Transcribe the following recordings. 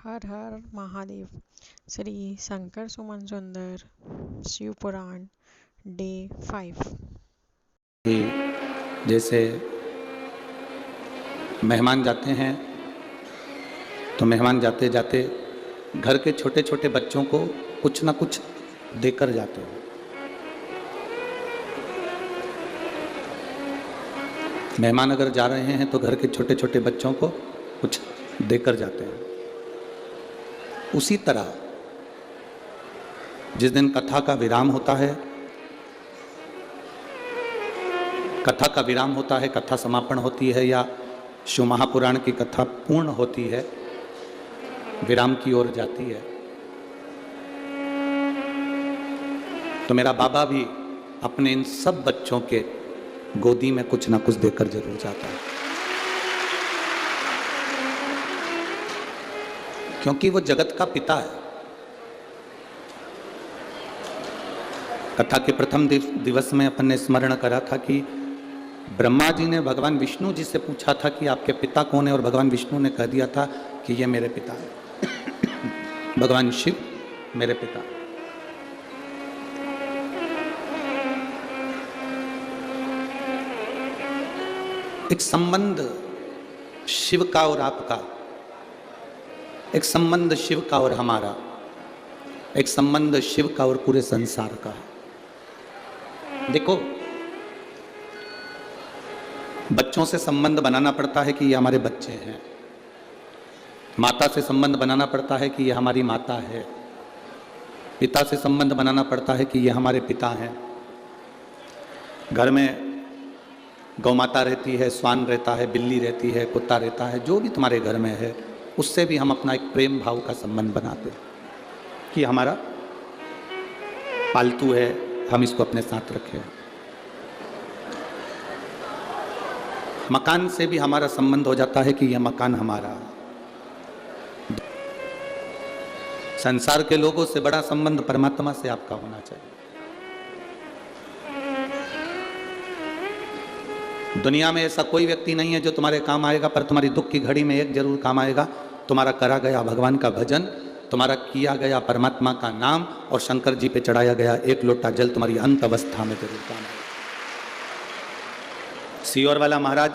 हर हर महादेव। श्री शंकर सुमन सुंदर शिव पुराण डे 5। जैसे मेहमान जाते हैं तो मेहमान जाते जाते घर के छोटे छोटे बच्चों को कुछ ना कुछ देकर जाते हैं। मेहमान अगर जा रहे हैं तो घर के छोटे छोटे बच्चों को कुछ देकर जाते हैं। उसी तरह जिस दिन कथा का विराम होता है, कथा समापन होती है या शिव महापुराण की कथा पूर्ण होती है, विराम की ओर जाती है, तो मेरा बाबा भी अपने इन सब बच्चों के गोदी में कुछ ना कुछ देकर जरूर जाता है, क्योंकि वो जगत का पिता है। कथा के प्रथम दिवस में अपन ने स्मरण करा था कि ब्रह्मा जी ने भगवान विष्णु जी से पूछा था कि आपके पिता कौन है, और भगवान विष्णु ने कह दिया था कि ये मेरे पिता है। भगवान शिव मेरे पिता। एक संबंध शिव का और आपका, एक संबंध शिव का और हमारा, एक संबंध शिव का और पूरे संसार का है। देखो, बच्चों से संबंध बनाना पड़ता है कि ये हमारे बच्चे हैं, माता से संबंध बनाना पड़ता है कि ये हमारी माता है, पिता से संबंध बनाना पड़ता है कि ये हमारे पिता हैं। घर में गौ माता रहती है, स्वान रहता है, बिल्ली रहती है, कुत्ता रहता है, जो भी तुम्हारे घर में है, उससे भी हम अपना एक प्रेम भाव का संबंध बनाते हैं कि हमारा पालतू है, हम इसको अपने साथ रखें। मकान से भी हमारा संबंध हो जाता है कि यह मकान हमारा। संसार के लोगों से बड़ा संबंध परमात्मा से आपका होना चाहिए। दुनिया में ऐसा कोई व्यक्ति नहीं है जो तुम्हारे काम आएगा, पर तुम्हारी दुख की घड़ी में एक जरूर काम आएगा, तुम्हारा करा गया भगवान का भजन, तुम्हारा किया गया परमात्मा का नाम और शंकर जी पे चढ़ाया गया एक लोटा जल तुम्हारी अंत अवस्था में जरूर काम आएगा। सियोर वाला महाराज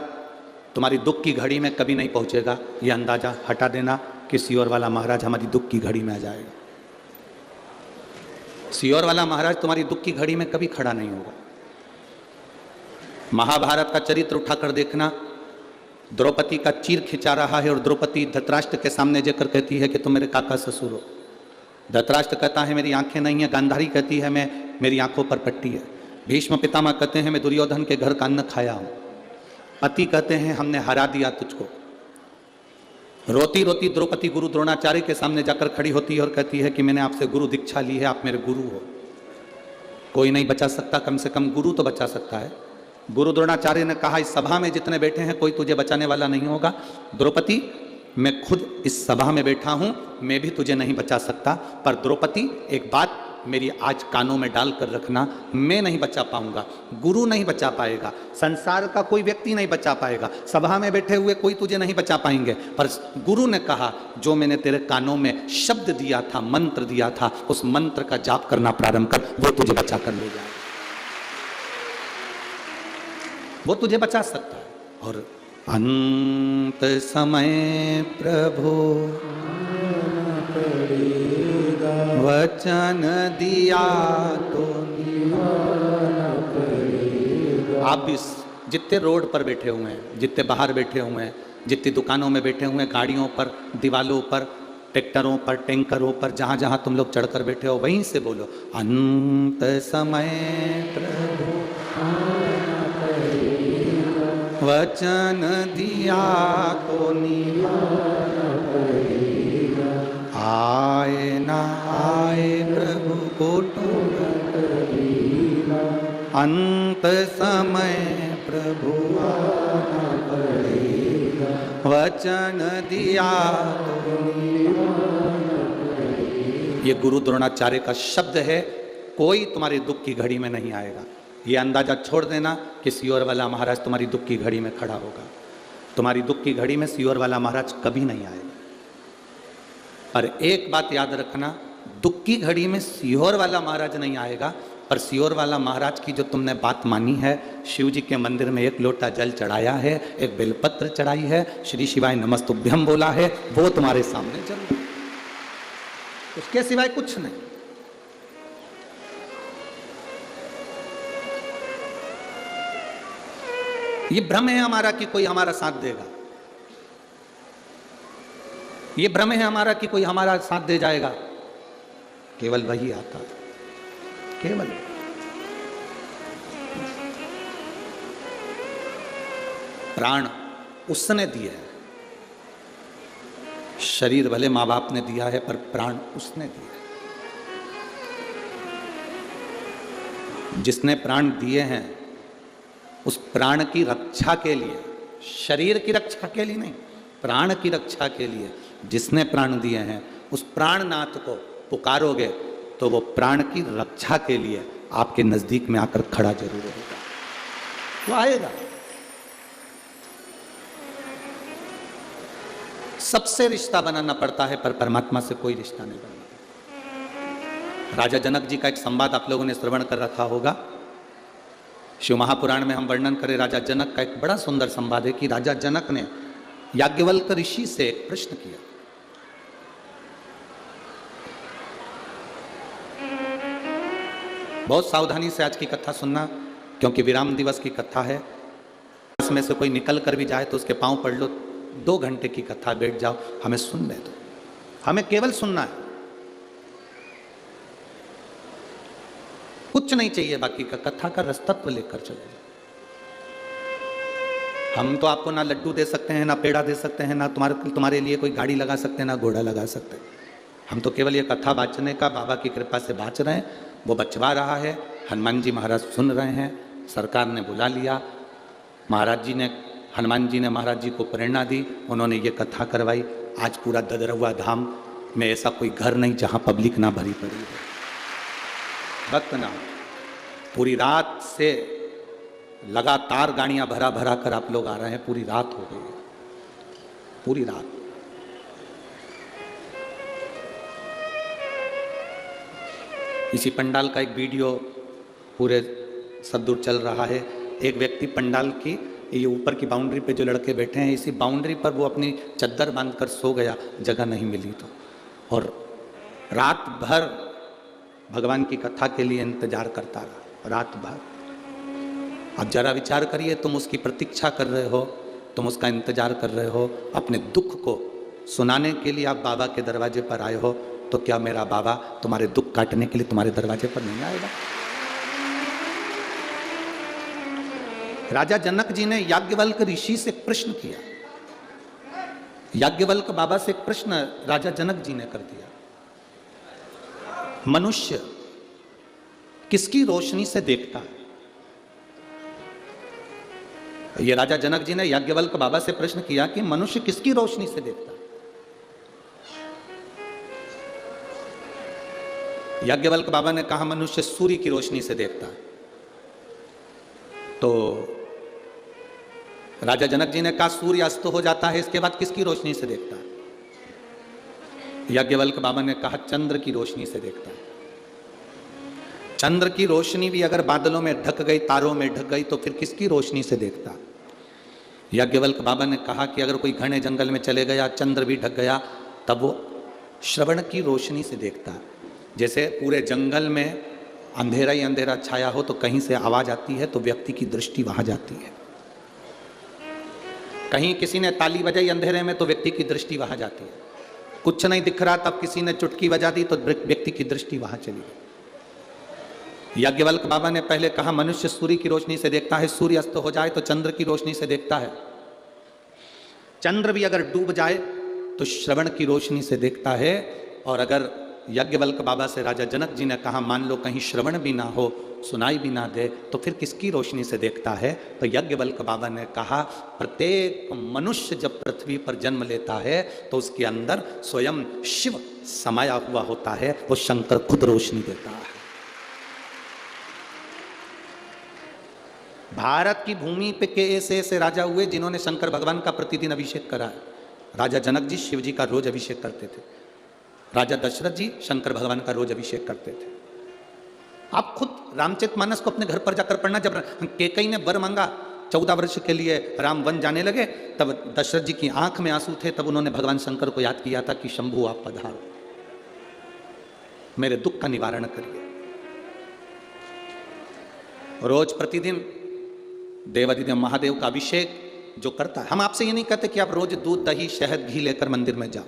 तुम्हारी दुख की घड़ी में कभी नहीं पहुंचेगा, यह अंदाजा हटा देना कि सियोर वाला महाराज हमारी दुख की घड़ी में आ जाएगा। सियोर वाला महाराज तुम्हारी दुख की घड़ी में कभी खड़ा नहीं होगा। महाभारत का चरित्र उठाकर देखना, द्रौपदी का चीर खिंचा रहा है और द्रौपदी धृतराष्ट्र के सामने जाकर कहती है कि तुम मेरे काका ससुर हो। धृतराष्ट्र कहता है मेरी आंखें नहीं है, गांधारी कहती है मेरी आंखों पर पट्टी है। भीष्म पितामह कहते हैं मैं दुर्योधन के घर का अन्न खाया हूं। पति कहते हैं हमने हरा दिया तुझको। रोती रोती द्रौपदी गुरु द्रोणाचार्य के सामने जाकर खड़ी होती है और कहती है कि मैंने आपसे गुरु दीक्षा ली है, आप मेरे गुरु हो। कोई नहीं बचा सकता, कम से कम गुरु तो बचा सकता है। गुरु द्रोणाचार्य ने कहा इस सभा में जितने बैठे हैं कोई तुझे बचाने वाला नहीं होगा। द्रौपदी मैं खुद इस सभा में बैठा हूं, मैं भी तुझे नहीं बचा सकता, पर द्रौपदी एक बात मेरी आज कानों में डाल कर रखना, मैं नहीं बचा पाऊंगा, गुरु नहीं बचा पाएगा, संसार का कोई व्यक्ति नहीं बचा पाएगा, सभा में बैठे हुए कोई तुझे नहीं बचा पाएंगे, पर गुरु ने कहा जो मैंने तेरे कानों में शब्द दिया था, मंत्र दिया था, उस मंत्र का जाप करना प्रारंभ कर, वो तुझे बचा कर ले जाएगा, वो तुझे बचा सकता है। और अंत समय प्रभु वचन दिया तो आप भी जितने रोड पर बैठे हुए हैं, जितने बाहर बैठे हुए हैं, जितनी दुकानों में बैठे हुए हैं, गाड़ियों पर, दीवालों पर, ट्रैक्टरों पर, टैंकरों पर, जहां जहां तुम लोग चढ़कर बैठे हो वहीं से बोलो अंत समय प्रभु वचन दिया तो आए ना आए प्रभु कोटो अंत समय प्रभु वचन दिया। ये गुरु द्रोणाचार्य का शब्द है, कोई तुम्हारी दुख की घड़ी में नहीं आएगा। ये अंदाजा छोड़ देना कि सियोर वाला महाराज तुम्हारी दुख की घड़ी में खड़ा होगा। तुम्हारी दुख की घड़ी में सियोर वाला महाराज कभी नहीं आएगा। और एक बात याद रखना, दुख की घड़ी में सीहोर वाला महाराज नहीं आएगा, पर सीहोर वाला महाराज की जो तुमने बात मानी है, शिव जी के मंदिर में एक लोटा जल चढ़ाया है, एक बेलपत्र चढ़ाई है, श्री शिवाय नमस्तुभ्यम बोला है, वो तुम्हारे सामने जरूर, उसके सिवाय कुछ नहीं। ये भ्रम है हमारा कि कोई हमारा साथ देगा, ये भ्रम है हमारा कि कोई हमारा साथ दे जाएगा। केवल वही आता, केवल प्राण उसने दिया है। शरीर भले माँ बाप ने दिया है, पर प्राण उसने दिया है। जिसने प्राण दिए हैं उस प्राण की रक्षा के लिए, शरीर की रक्षा के लिए नहीं, प्राण की रक्षा के लिए जिसने प्राण दिए हैं, उस प्राणनाथ को पुकारोगे तो वो प्राण की रक्षा के लिए आपके नजदीक में आकर खड़ा जरूर होगा, वो आएगा। सबसे रिश्ता बनाना पड़ता है, पर परमात्मा से कोई रिश्ता नहीं बनाना। राजा जनक जी का एक संवाद आप लोगों ने श्रवण कर रखा होगा। शिव महापुराण में हम वर्णन करें राजा जनक का एक बड़ा सुंदर संवाद है कि राजा जनक ने याज्ञवल्क ऋषि से एक प्रश्न किया। बहुत सावधानी से आज की कथा सुनना, क्योंकि विराम दिवस की कथा है। इसमें से कोई निकल कर भी जाए तो उसके पांव पड़ लो, 2 घंटे की कथा, बैठ जाओ, हमें सुनने दो, हमें केवल सुनना है, कुछ नहीं चाहिए बाकी का। कथा का रसतत्व लेकर चलो। हम तो आपको ना लड्डू दे सकते हैं, ना पेड़ा दे सकते हैं, ना तुम्हारे लिए कोई गाड़ी लगा सकते हैं, ना घोड़ा लगा सकते हैं। हम तो केवल ये कथा बाँचने का बाबा की कृपा से बाँच रहे हैं। वो बचवा रहा है, हनुमान जी महाराज सुन रहे हैं, सरकार ने बुला लिया, महाराज जी ने, हनुमान जी ने महाराज जी को प्रेरणा दी, उन्होंने ये कथा करवाई। आज पूरा ददरवा धाम में ऐसा कोई घर नहीं जहाँ पब्लिक ना भरी पड़ी है, भक्त ना। पूरी रात से लगातार गाड़ियां भरा भरा कर आप लोग आ रहे हैं, पूरी रात हो गई है, पूरी रात। इसी पंडाल का एक वीडियो पूरे सदूर चल रहा है। एक व्यक्ति पंडाल की ये ऊपर की बाउंड्री पे जो लड़के बैठे हैं, इसी बाउंड्री पर वो अपनी चद्दर बांधकर सो गया, जगह नहीं मिली तो, और रात भर भगवान की कथा के लिए इंतजार करता रहा, रात भर। अब जरा विचार करिए, तुम उसकी प्रतीक्षा कर रहे हो, तुम उसका इंतजार कर रहे हो, अपने दुख को सुनाने के लिए आप बाबा के दरवाजे पर आए हो, तो क्या मेरा बाबा तुम्हारे दुख काटने के लिए तुम्हारे दरवाजे पर नहीं आएगा? राजा जनक जी ने याज्ञवल्क ऋषि से प्रश्न किया। याज्ञवल्क बाबा से एक प्रश्न राजा जनक जी ने कर दिया, मनुष्य किसकी रोशनी से देखता है? ये राजा जनक जी ने याज्ञवल्क बाबा से प्रश्न किया कि मनुष्य किसकी रोशनी से देखता है? याज्ञवल्क बाबा ने कहा मनुष्य सूर्य की रोशनी से देखता है। तो राजा जनक जी ने कहा सूर्य अस्त हो जाता है, इसके बाद किसकी रोशनी से देखता है? याज्ञवल्क बाबा ने कहा चंद्र की रोशनी से देखता है। चंद्र की रोशनी भी अगर बादलों में ढक गई, तारों में ढक गई, तो फिर किसकी रोशनी से देखता? याज्ञवल्क बाबा ने कहा कि अगर कोई घने जंगल में चले गया, चंद्र भी ढक गया, तब वो श्रवण की रोशनी से देखता। जैसे पूरे जंगल में अंधेरा ही अंधेरा छाया हो, तो कहीं से आवाज आती है तो व्यक्ति की दृष्टि वहां जाती है। कहीं किसी ने ताली बजाई अंधेरे में तो व्यक्ति की दृष्टि वहां जाती है। कुछ नहीं दिख रहा, तब किसी ने चुटकी बजा दी तो व्यक्ति की दृष्टि वहां चली गई। याज्ञवल्क बाबा ने पहले कहा मनुष्य सूर्य की रोशनी से देखता है, सूर्य अस्त हो जाए तो चंद्र की रोशनी से देखता है, चंद्र भी अगर डूब जाए तो श्रवण की रोशनी से देखता है। और अगर याज्ञवल्क बाबा से राजा जनक जी ने कहा मान लो कहीं श्रवण भी ना हो, सुनाई भी ना दे, तो फिर किसकी रोशनी से देखता है? तो याज्ञवल्क बाबा ने कहा प्रत्येक मनुष्य जब पृथ्वी पर जन्म लेता है तो उसके अंदर स्वयं शिव समाया हुआ होता है, वो शंकर खुद रोशनी देता है। भारत की भूमि पे के ऐसे राजा हुए जिन्होंने शंकर भगवान का प्रतिदिन अभिषेक करा है। राजा जनक जी शिव जी का रोज अभिषेक करते थे। राजा दशरथ जी शंकर भगवान का रोज अभिषेक करते थे। आप खुद रामचरितमानस को अपने घर पर जाकर पढ़ना। जब केकई ने वर मांगा 14 वर्ष के लिए राम वन जाने लगे, तब दशरथ जी की आंख में आंसू थे, तब उन्होंने भगवान शंकर को याद किया था कि शंभु आप पधारो, मेरे दुख का निवारण करिए। रोज प्रतिदिन देवाधिदेव महादेव का अभिषेक जो करता है, हम आपसे ये नहीं कहते कि आप रोज दूध दही शहद घी लेकर मंदिर में जाओ।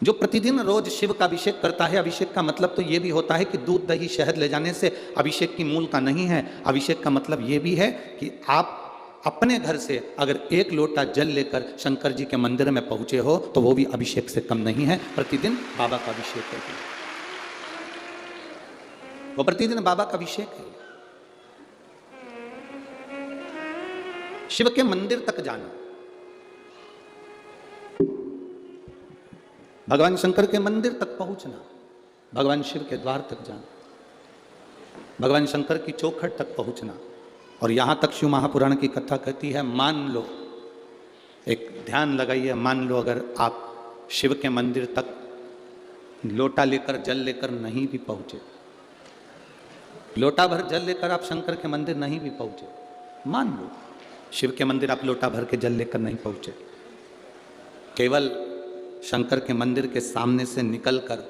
जो प्रतिदिन रोज शिव का अभिषेक करता है, अभिषेक का मतलब तो ये भी होता है कि दूध दही शहद ले जाने से अभिषेक की मूलता नहीं है। अभिषेक का मतलब ये भी है कि आप अपने घर से अगर 1 लोटा जल लेकर शंकर जी के मंदिर में पहुंचे हो तो वो भी अभिषेक से कम नहीं है। प्रतिदिन बाबा का अभिषेक है, वो प्रतिदिन बाबा का अभिषेक है। शिव के मंदिर तक जाना, भगवान शंकर के मंदिर तक पहुंचना, भगवान शिव के द्वार तक जाना, भगवान शंकर की चौखट तक पहुंचना। और यहां तक शिव महापुराण की कथा कहती है, मान लो, एक ध्यान लगाइए, मान लो अगर आप शिव के मंदिर तक लोटा लेकर जल लेकर नहीं भी पहुंचे, लोटा भर जल लेकर आप शंकर के मंदिर नहीं भी पहुंचे, मान लो शिव के मंदिर आप लोटा भर के जल लेकर नहीं पहुंचे, केवल शंकर के मंदिर के सामने से निकलकर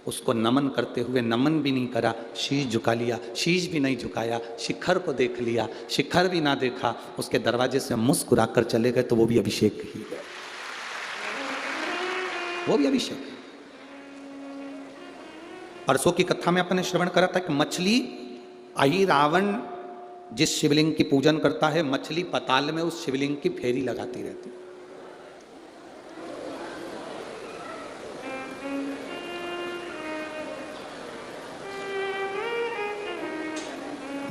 उसको नमन करते हुए नमन भी नहीं करा, शीश झुका लिया, शीश भी नहीं झुकाया, शिखर को देख लिया, शिखर भी ना देखा, उसके दरवाजे से मुस्कुराकर चले गए, तो वो भी अभिषेक ही है, वो भी अभिषेक। परसों की कथा में अपने श्रवण करा था कि मछली आई, रावण जिस शिवलिंग की पूजन करता है, मछली पताल में उस शिवलिंग की फेरी लगाती रहती।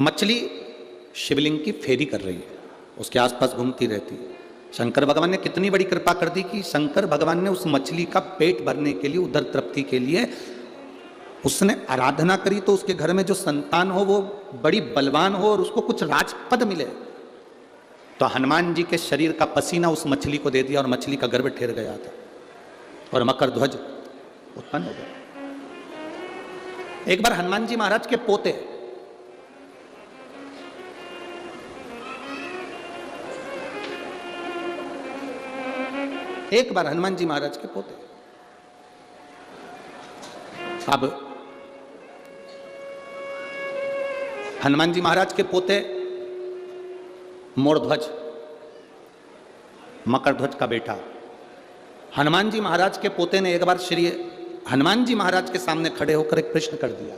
मछली शिवलिंग की फेरी कर रही है, उसके आसपास घूमती रहती है। शंकर भगवान ने कितनी बड़ी कृपा कर दी कि शंकर भगवान ने उस मछली का पेट भरने के लिए, उदर तृप्ति के लिए उसने आराधना करी, तो उसके घर में जो संतान हो वो बड़ी बलवान हो और उसको कुछ राजपद मिले। तो हनुमान जी के शरीर का पसीना उस मछली को दे दिया और मछली का गर्भ ठहर गया था और मकर ध्वज उत्पन्न हो गया। एक बार हनुमान जी महाराज के पोते, एक बार हनुमान जी महाराज के पोते, अब हनुमान जी महाराज के पोते मोरध्वज, मकर ध्वज का बेटा, हनुमान जी महाराज के पोते ने एक बार श्री हनुमान जी महाराज के सामने खड़े होकर एक प्रश्न कर दिया।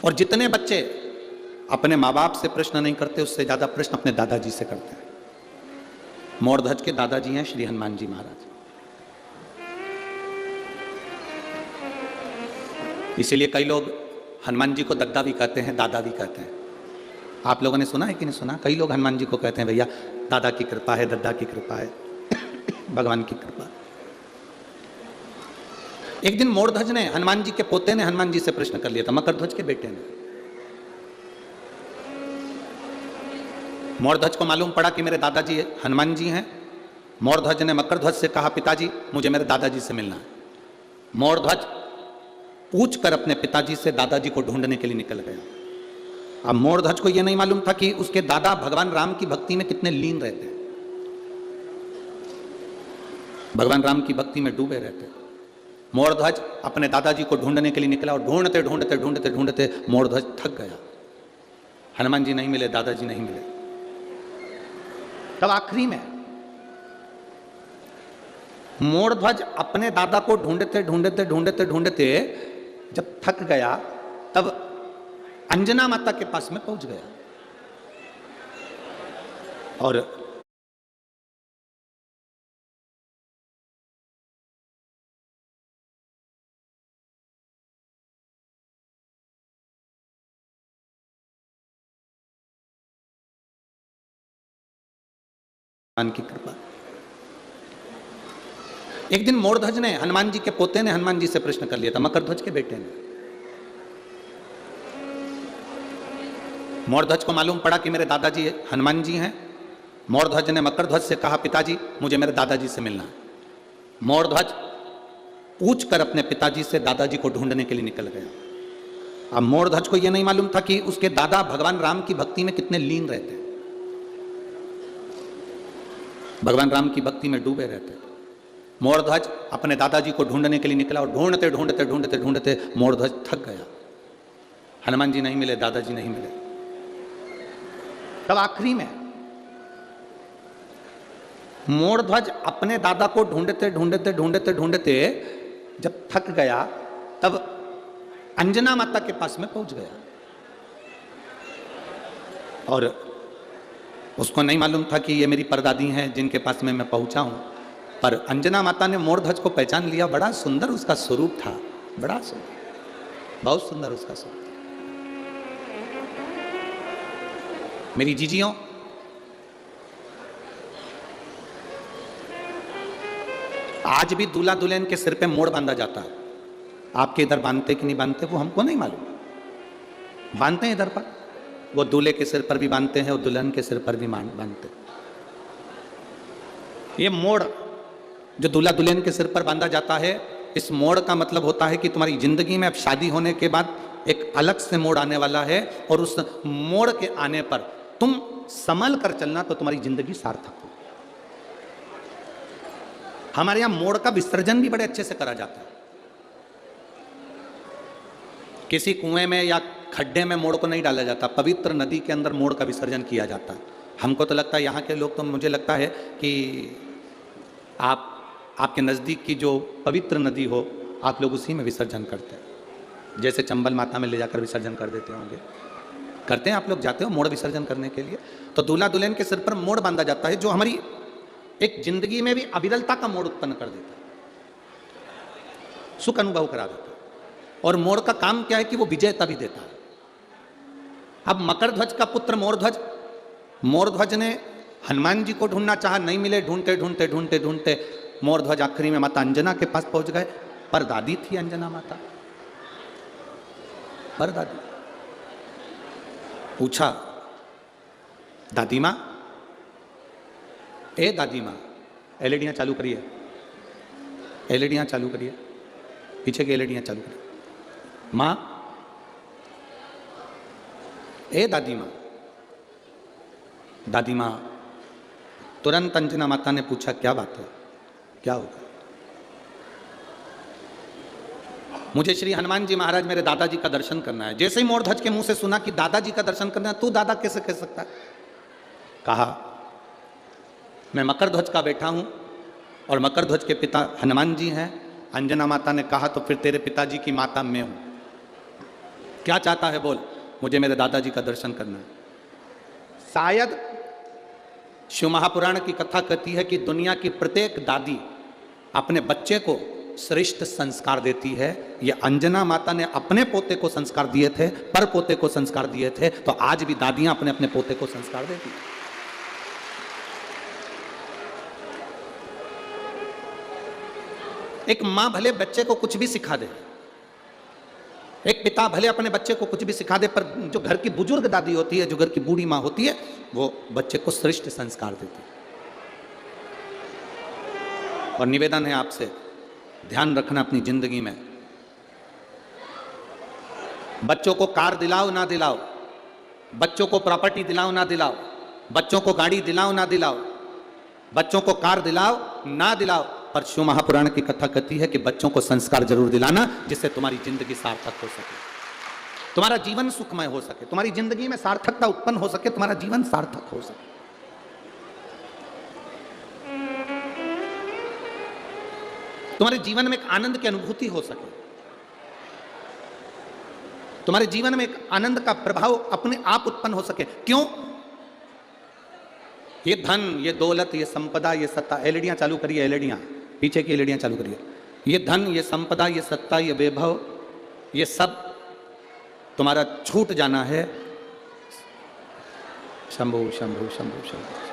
और जितने बच्चे अपने माँ बाप से प्रश्न नहीं करते, उससे ज्यादा प्रश्न अपने दादाजी से करते हैं। मोरध्वज के दादाजी हैं श्री हनुमान जी महाराज। इसीलिए कई लोग हनुमान जी को दद्दा भी कहते हैं, दादा भी कहते हैं। आप लोगों ने सुना है कि नहीं सुना? कई लोग हनुमान जी को कहते हैं भैया दादा की कृपा है, दद्दा की कृपा है, भगवान की कृपा। एक दिन मोरध्वज ने, हनुमान जी के पोते ने हनुमान जी से प्रश्न कर लिया था, मकर ध्वज के बेटे ने। मोरध्वज को मालूम पड़ा कि मेरे दादाजी हनुमान जी हैं। मोरध्वज ने मकर ध्वज से कहा, पिताजी मुझे मेरे दादाजी से मिलना है। मोरध्वज पूछकर अपने पिताजी से दादाजी को ढूंढने के लिए निकल गया। अब मोरध्वज को यह नहीं मालूम था कि उसके दादा भगवान राम की भक्ति में कितने लीन रहते हैं, भगवान राम की भक्ति में डूबे रहते हैं। मोरध्वज अपने दादाजी को ढूंढने के लिए निकला और ढूंढते ढूंढते ढूंढते ढूंढते मोरध्वज थक गया। हनुमान जी नहीं मिले, दादाजी नहीं मिले। तब आखिरी में मोरध्वज अपने दादा को ढूंढते ढूंढते ढूंढते ढूंढते जब थक गया, तब अंजना माता के पास में पहुंच गया और की कृपा। एक दिन मोरध्वज ने, हनुमान जी के पोते ने हनुमान जी से प्रश्न कर लिया था, मकर ध्वज के बेटे ने। मोरध्वज को मालूम पड़ा कि मेरे दादाजी हनुमान जी हैं। मोरध्वज ने मकर ध्वज से कहा, पिताजी मुझे मेरे दादाजी से मिलना है। मोरध्वज पूछ कर अपने पिताजी से दादाजी को ढूंढने के लिए निकल गया। अब मोरध्वज को यह नहीं मालूम था कि उसके दादा भगवान राम की भक्ति में कितने लीन रहते हैं, भगवान राम की भक्ति में डूबे रहते हैं। मोरध्वज अपने दादाजी को ढूंढने के लिए निकला और ढूंढते ढूंढते ढूंढते ढूंढते मोरध्वज थक गया। हनुमान जी नहीं मिले, दादाजी नहीं मिले। तब आखिरी में मोरध्वज अपने दादा को ढूंढते ढूंढते ढूंढते ढूंढते जब थक गया, तब अंजना माता के पास में पहुंच गया। और उसको नहीं मालूम था कि ये मेरी परदादी हैं जिनके पास में मैं पहुंचा हूं, पर अंजना माता ने मोरध्वज को पहचान लिया। बड़ा सुंदर उसका स्वरूप था, बड़ा सुंदर, बहुत सुंदर उसका स्वरूप। मेरी जीजियों, आज भी दूल्हा दुल्हन के सिर पे मोड़ बांधा जाता है। आपके इधर बांधते कि नहीं बांधते वो हमको नहीं मालूम। बांधते हैं इधर पर, वो दूल्हे के सिर पर भी बांधते हैं और दुल्हन के सिर पर भी बांधते हैं। ये मोड़ जो दूल्हा दुल्हन के सिर पर बांधा जाता है, इस मोड़ का मतलब होता है कि तुम्हारी जिंदगी में अब शादी होने के बाद एक अलग से मोड़ आने वाला है, और उस मोड़ के आने पर तुम संभल कर चलना तो तुम्हारी जिंदगी सार्थक हो। हमारे यहां मोड़ का विसर्जन भी बड़े अच्छे से करा जाता है। किसी कुएं में या खड्डे में मोड़ को नहीं डाला जाता, पवित्र नदी के अंदर मोड़ का विसर्जन किया जाता है। हमको तो लगता है यहाँ के लोग, तो मुझे लगता है कि आपके नज़दीक की जो पवित्र नदी हो, आप लोग उसी में विसर्जन करते हैं। जैसे चंबल माता में ले जाकर विसर्जन कर देते होंगे, करते हैं आप लोग, जाते हो मोड़ विसर्जन करने के लिए। तो दूल्हा दुल्हन के सिर पर मोड़ बांधा जाता है, जो हमारी एक जिंदगी में भी अविरलता का मोड़ उत्पन्न कर देता है, सुख अनुभव करा देता है। और मोड़ का काम क्या है कि वो विजयता भी देता है। अब मकर ध्वज का पुत्र मोरध्वज, मोरध्वज ने हनुमान जी को ढूंढना चाहा, नहीं मिले। ढूंढते ढूंढते ढूंढते ढूंढते मोरध्वज आखिरी में माता अंजना के पास पहुंच गए। पर दादी थी अंजना माता, पर दादी। पूछा, दादी मां, ए दादी मां, एलईडियां चालू करिए, एलईडियां चालू करिए, पीछे की एलईडियां चालू करिए। मां, ए दादी मां, दादी मां। तुरंत अंजना माता ने पूछा, क्या बात है, क्या होगा? मुझे श्री हनुमान जी महाराज मेरे दादाजी का दर्शन करना है। जैसे ही मोरध्वज के मुंह से सुना कि दादाजी का दर्शन करना है, तू दादा कैसे कह सकता है? कहा, मैं मकर ध्वज का बेटा हूं और मकर ध्वज के पिता हनुमान जी हैं। अंजना माता ने कहा, तो फिर तेरे पिताजी की माता मैं हूं, क्या चाहता है बोल? मुझे मेरे दादाजी का दर्शन करना है। शायद शिव महापुराण की कथा कहती है कि दुनिया की प्रत्येक दादी अपने बच्चे को श्रेष्ठ संस्कार देती है। ये अंजना माता ने अपने पोते को संस्कार दिए थे, पर पोते को संस्कार दिए थे, तो आज भी दादियां अपने अपने पोते को संस्कार देती हैं। एक मां भले बच्चे को कुछ भी सिखा दे, एक पिता भले अपने बच्चे को कुछ भी सिखा दे, पर जो घर की बुजुर्ग दादी होती है, जो घर की बूढ़ी मां होती है, वो बच्चे को श्रेष्ठ संस्कार देती है। और निवेदन है आपसे, ध्यान रखना अपनी जिंदगी में, बच्चों को कार दिलाओ ना दिलाओ, बच्चों को प्रॉपर्टी दिलाओ ना दिलाओ, बच्चों को गाड़ी दिलाओ ना दिलाओ, बच्चों को कार दिलाओ ना दिलाओ, पर शिव महापुराण की कथा कहती है कि बच्चों को संस्कार जरूर दिलाना, जिससे तुम्हारी जिंदगी सार्थक हो सके, तुम्हारा जीवन सुखमय हो सके, तुम्हारी जिंदगी में सार्थकता उत्पन्न हो सके, तुम्हारा जीवन सार्थक हो सके। तुम्हारे जीवन में एक आनंद की अनुभूति हो सके, तुम्हारे जीवन में एक आनंद का प्रभाव अपने आप उत्पन्न हो सके। क्यों? ये धन, ये दौलत, ये संपदा, ये सत्ता, एलईडियां चालू करिए, एलईडियां, पीछे की एलईडियां चालू करिए। ये धन, ये संपदा, ये सत्ता, ये वैभव, ये सब तुम्हारा छूट जाना है। शंभु शंभु शंभु शंभु।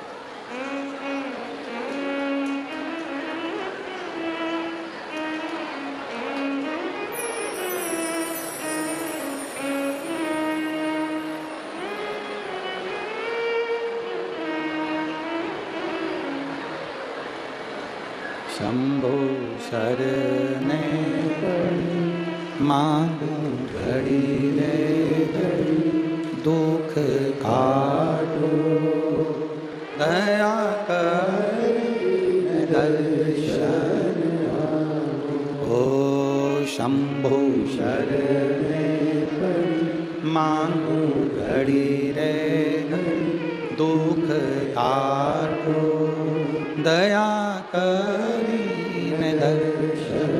शंभो शरणे मांगू घड़ी रे दुख काटो दया कर दर्शन ओ शंभो शरणे मांगू घड़ी रे दुख काटो दया करीने दर्शन।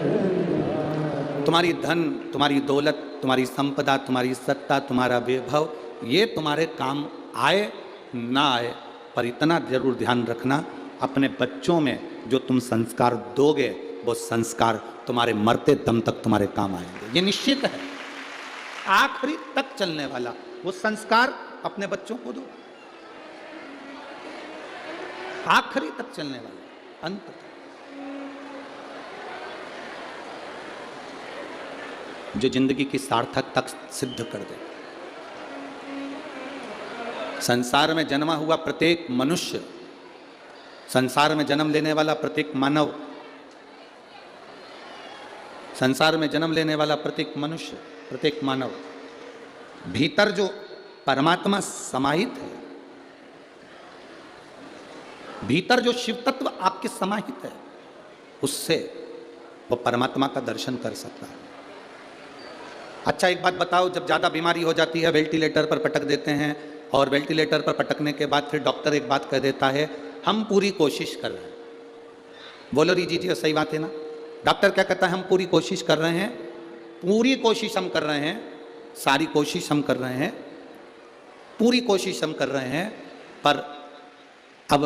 तुम्हारी धन, तुम्हारी दौलत, तुम्हारी संपदा, तुम्हारी सत्ता, तुम्हारा वैभव, ये तुम्हारे काम आए ना आए, पर इतना जरूर ध्यान रखना, अपने बच्चों में जो तुम संस्कार दोगे वो संस्कार तुम्हारे मरते दम तक तुम्हारे काम आएंगे। ये निश्चित है, आखिरी तक चलने वाला वो संस्कार अपने बच्चों को दो, आखिरी तक चलने वाला, अंत तक। जो जिंदगी की सार्थकता सिद्ध कर दे। संसार में जन्मा हुआ प्रत्येक मनुष्य, संसार में जन्म लेने वाला प्रत्येक मानव, संसार में जन्म लेने वाला प्रत्येक मनुष्य, प्रत्येक मानव, भीतर जो परमात्मा समाहित है, भीतर जो शिव तत्व आपके समाहित है, उससे वो परमात्मा का दर्शन कर सकता है। अच्छा एक बात बताओ, जब ज़्यादा बीमारी हो जाती है वेंटिलेटर पर पटक देते हैं, और वेंटिलेटर पर पटकने के बाद फिर डॉक्टर एक बात कह देता है, हम पूरी कोशिश कर रहे हैं। बोलो रीजी जी, सही बात है ना? डॉक्टर क्या कहता है? हम पूरी कोशिश कर रहे हैं, पूरी कोशिश हम कर रहे हैं, सारी कोशिश हम कर रहे हैं, पूरी कोशिश हम कर रहे हैं, पर अब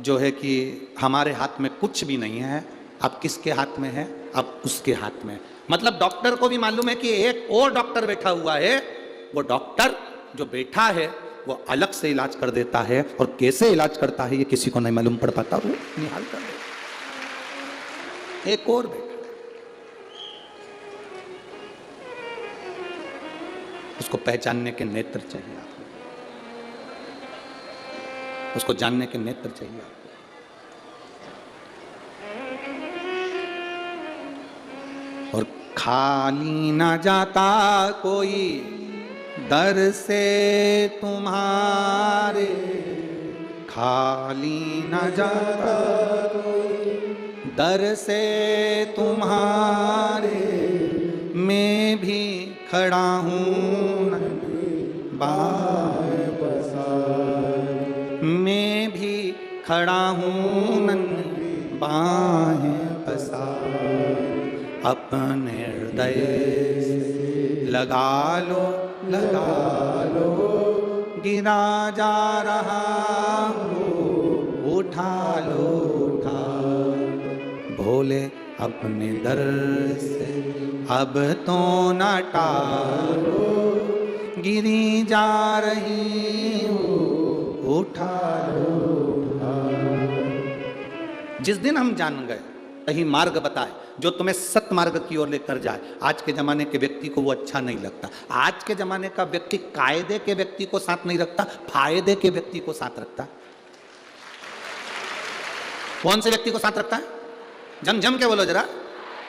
जो है कि हमारे हाथ में कुछ भी नहीं है। अब किसके हाथ में है? अब उसके हाथ में। मतलब डॉक्टर को भी मालूम है कि एक और डॉक्टर बैठा हुआ है, वो डॉक्टर जो बैठा है वो अलग से इलाज कर देता है, और कैसे इलाज करता है ये किसी को नहीं मालूम पड़ पाता, वो निहाल कर देता। एक और बैठा, उसको पहचानने के नेत्र चाहिए आपको, उसको जानने के नेत्र चाहिए आपको। और खाली ना जाता कोई दर से तुम्हारे, खाली ना जाता कोई दर से तुम्हारे, मैं भी खड़ा हूँ बाहर पसार, मैं भी खड़ा हूँ बाहें पसार, अपने हृदय लगा लो, लगा लो, गिरा जा रहा हो, उठा लो, उठा भोले अपने दर से अब तो न टालो, गिरी जा रही हो, उठा लो, उठा। जिस दिन हम जान गए, सही मार्ग बताए जो तुम्हें सत्य मार्ग की ओर लेकर जाए, आज के जमाने के व्यक्ति को वो अच्छा नहीं लगता। आज के जमाने का व्यक्ति कायदे के व्यक्ति को साथ नहीं रखता, फायदे के व्यक्ति को साथ रखता। कौन से व्यक्ति को साथ रखता है? जम जम के बोलो जरा।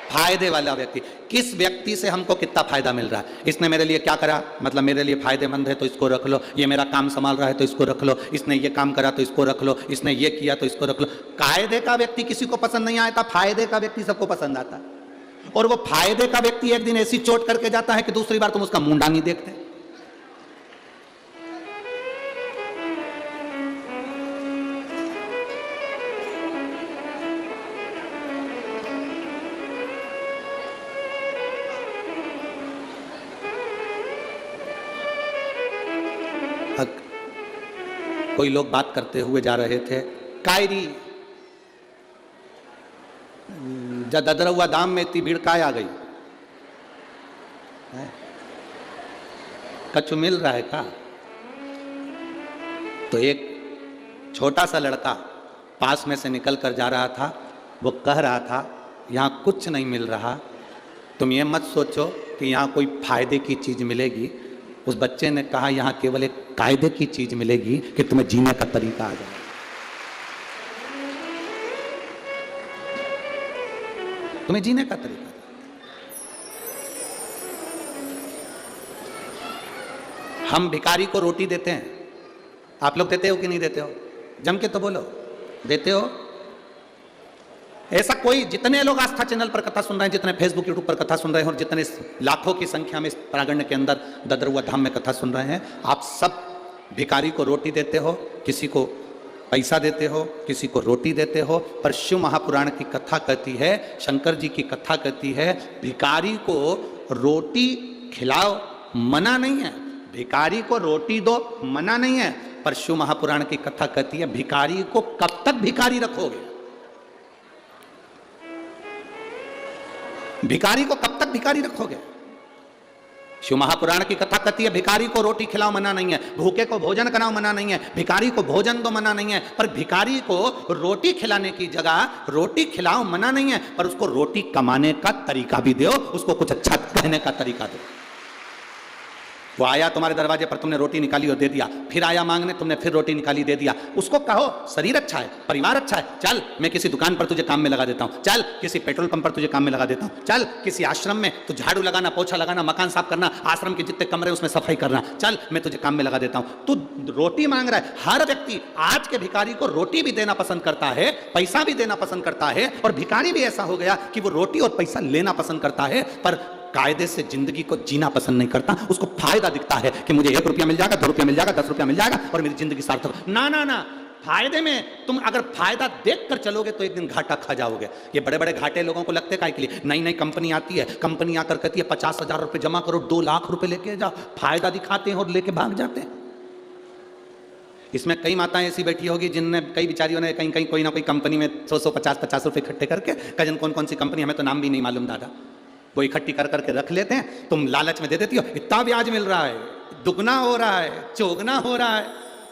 फायदे वाला व्यक्ति। किस व्यक्ति से हमको कितना फायदा मिल रहा है? इसने मेरे लिए क्या करा, मतलब मेरे लिए फायदेमंद है तो इसको रख लो, ये मेरा काम संभाल रहा है तो इसको रख लो, इसने ये काम करा तो इसको रख लो, इसने ये किया तो इसको रख लो। कायदे का व्यक्ति किसी को पसंद नहीं आता, फायदे का व्यक्ति सबको पसंद आता। और वो फायदे का व्यक्ति एक दिन ऐसी चोट करके जाता है कि दूसरी बार तुम उसका मुंडा नहीं देखते। कोई लोग बात करते हुए जा रहे थे, कायरी जब ददरउआ दाम में इतनी भीड़ काय आ गई, कछु मिल रहा है का? तो एक छोटा सा लड़का पास में से निकल कर जा रहा था, वो कह रहा था यहाँ कुछ नहीं मिल रहा, तुम ये मत सोचो कि यहाँ कोई फायदे की चीज़ मिलेगी। उस बच्चे ने कहा यहाँ केवल एक कायदे की चीज मिलेगी कि तुम्हें जीने का तरीका आ जाए। तुम्हें जीने का तरीका। हम भिखारी को रोटी देते हैं, आप लोग देते हो कि नहीं देते हो? जम के तो बोलो, देते हो? ऐसा कोई, जितने लोग आस्था चैनल पर कथा सुन रहे हैं, जितने फेसबुक यूट्यूब पर कथा सुन रहे हैं, और जितने लाखों की संख्या में इस प्रांगण के अंदर ददरुआ धाम में कथा सुन रहे हैं, आप सब भिखारी को रोटी देते हो, किसी को पैसा देते हो, किसी को रोटी देते हो। पर शिव महापुराण की कथा कहती है, शंकर जी की कथा कहती है, भिखारी को रोटी खिलाओ, मना नहीं है, भिखारी को रोटी दो, मना नहीं है। पर शिव महापुराण की कथा कहती है, भिखारी को कब तक भिखारी रखोगे? भिखारी को कब तक भिखारी रखोगे? शिव महापुराण की कथा कहती है, भिखारी को रोटी खिलाओ मना नहीं है, भूखे को भोजन कराओ मना नहीं है, भिखारी को भोजन दो मना नहीं है, पर भिखारी को रोटी खिलाने की जगह रोटी खिलाओ मना नहीं है, पर उसको रोटी कमाने का तरीका भी दो, उसको कुछ अच्छा कहने का तरीका दो। वो आया तुम्हारे दरवाजे पर, तुमने रोटी निकाली और दे दिया, फिर आया मांगने, तुमने फिर रोटी निकाली दे दिया, उसको कहो शरीर अच्छा है, परिवार अच्छा है, चल मैं किसी दुकान पर तुझे काम में लगा देता हूं, चल किसी पेट्रोल पंप पर तुझे काम में लगा देता हूं, चल किसी आश्रम में तू झाड़ू लगाना, पोछा लगाना, मकान साफ करना, आश्रम के जितने कमरे उसमें सफाई करना, चल मैं तुझे काम में लगा देता हूं। तू रोटी मांग रहा है। हर व्यक्ति आज के भिखारी को रोटी भी देना पसंद करता है, पैसा भी देना पसंद करता है, और भिखारी भी ऐसा हो गया कि वो रोटी और पैसा लेना पसंद करता है, पर कायदे से जिंदगी को जीना पसंद नहीं करता। उसको फायदा दिखता है कि मुझे 1 रुपया मिल जाएगा, 2 रुपया मिल जाएगा, 10 रुपया मिल जाएगा और मेरी जिंदगी सार्थक। ना ना ना, फायदे में तुम अगर फायदा देखकर चलोगे तो एक दिन घाटा खा जाओगे। ये बड़े बड़े घाटे लोगों को लगते हैं के लिए, नई नई कंपनी आती है, कंपनी आकर कहती है 50,000 रुपए जमा करो, 2 लाख रुपए लेके जाओ, फायदा दिखाते हैं और लेके भाग जाते हैं। इसमें कई माताएं ऐसी बैठी होगी जिनने, कई बिचारियों ने कहीं कहीं कोई ना कोई कंपनी में 100 50 रुपए इकट्ठे करके, कजन कौन कौन सी कंपनी, हमें तो नाम भी नहीं मालूम दादा, वो इकट्ठी कर करके रख लेते हैं। तुम लालच में दे देती हो, इतना ब्याज मिल रहा है, दुगना हो रहा है, चौगना हो रहा है,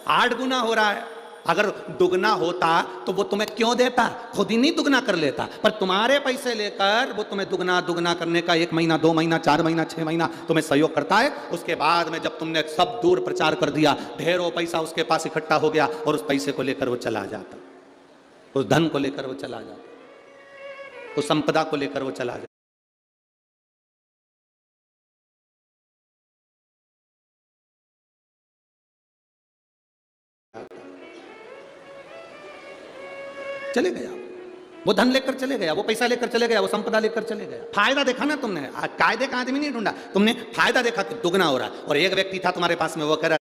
8 गुना हो रहा है। अगर दुगना होता तो वो तुम्हें क्यों देता? खुद ही नहीं दुगना कर लेता। पर तुम्हारे पैसे लेकर वो तुम्हें दुगना दुगना करने का 1 महीना, 2 महीना, 4 महीना, 6 महीना तुम्हें सहयोग करता है। उसके बाद में जब तुमने सब दूर प्रचार कर दिया, ढेरों पैसा उसके पास इकट्ठा हो गया और उस पैसे को लेकर वो चला जाता, उस धन को लेकर वो चला जाता, उस संपदा को लेकर वो चला जाता। चले गया, वो धन लेकर चले गया, वो पैसा लेकर चले गया, वो संपदा लेकर चले गया। फायदा देखा ना तुमने, कायदे का आदमी नहीं ढूंढा, तुमने फायदा देखा कि दुगना हो रहा है। और एक व्यक्ति था तुम्हारे पास में, वो कह रहा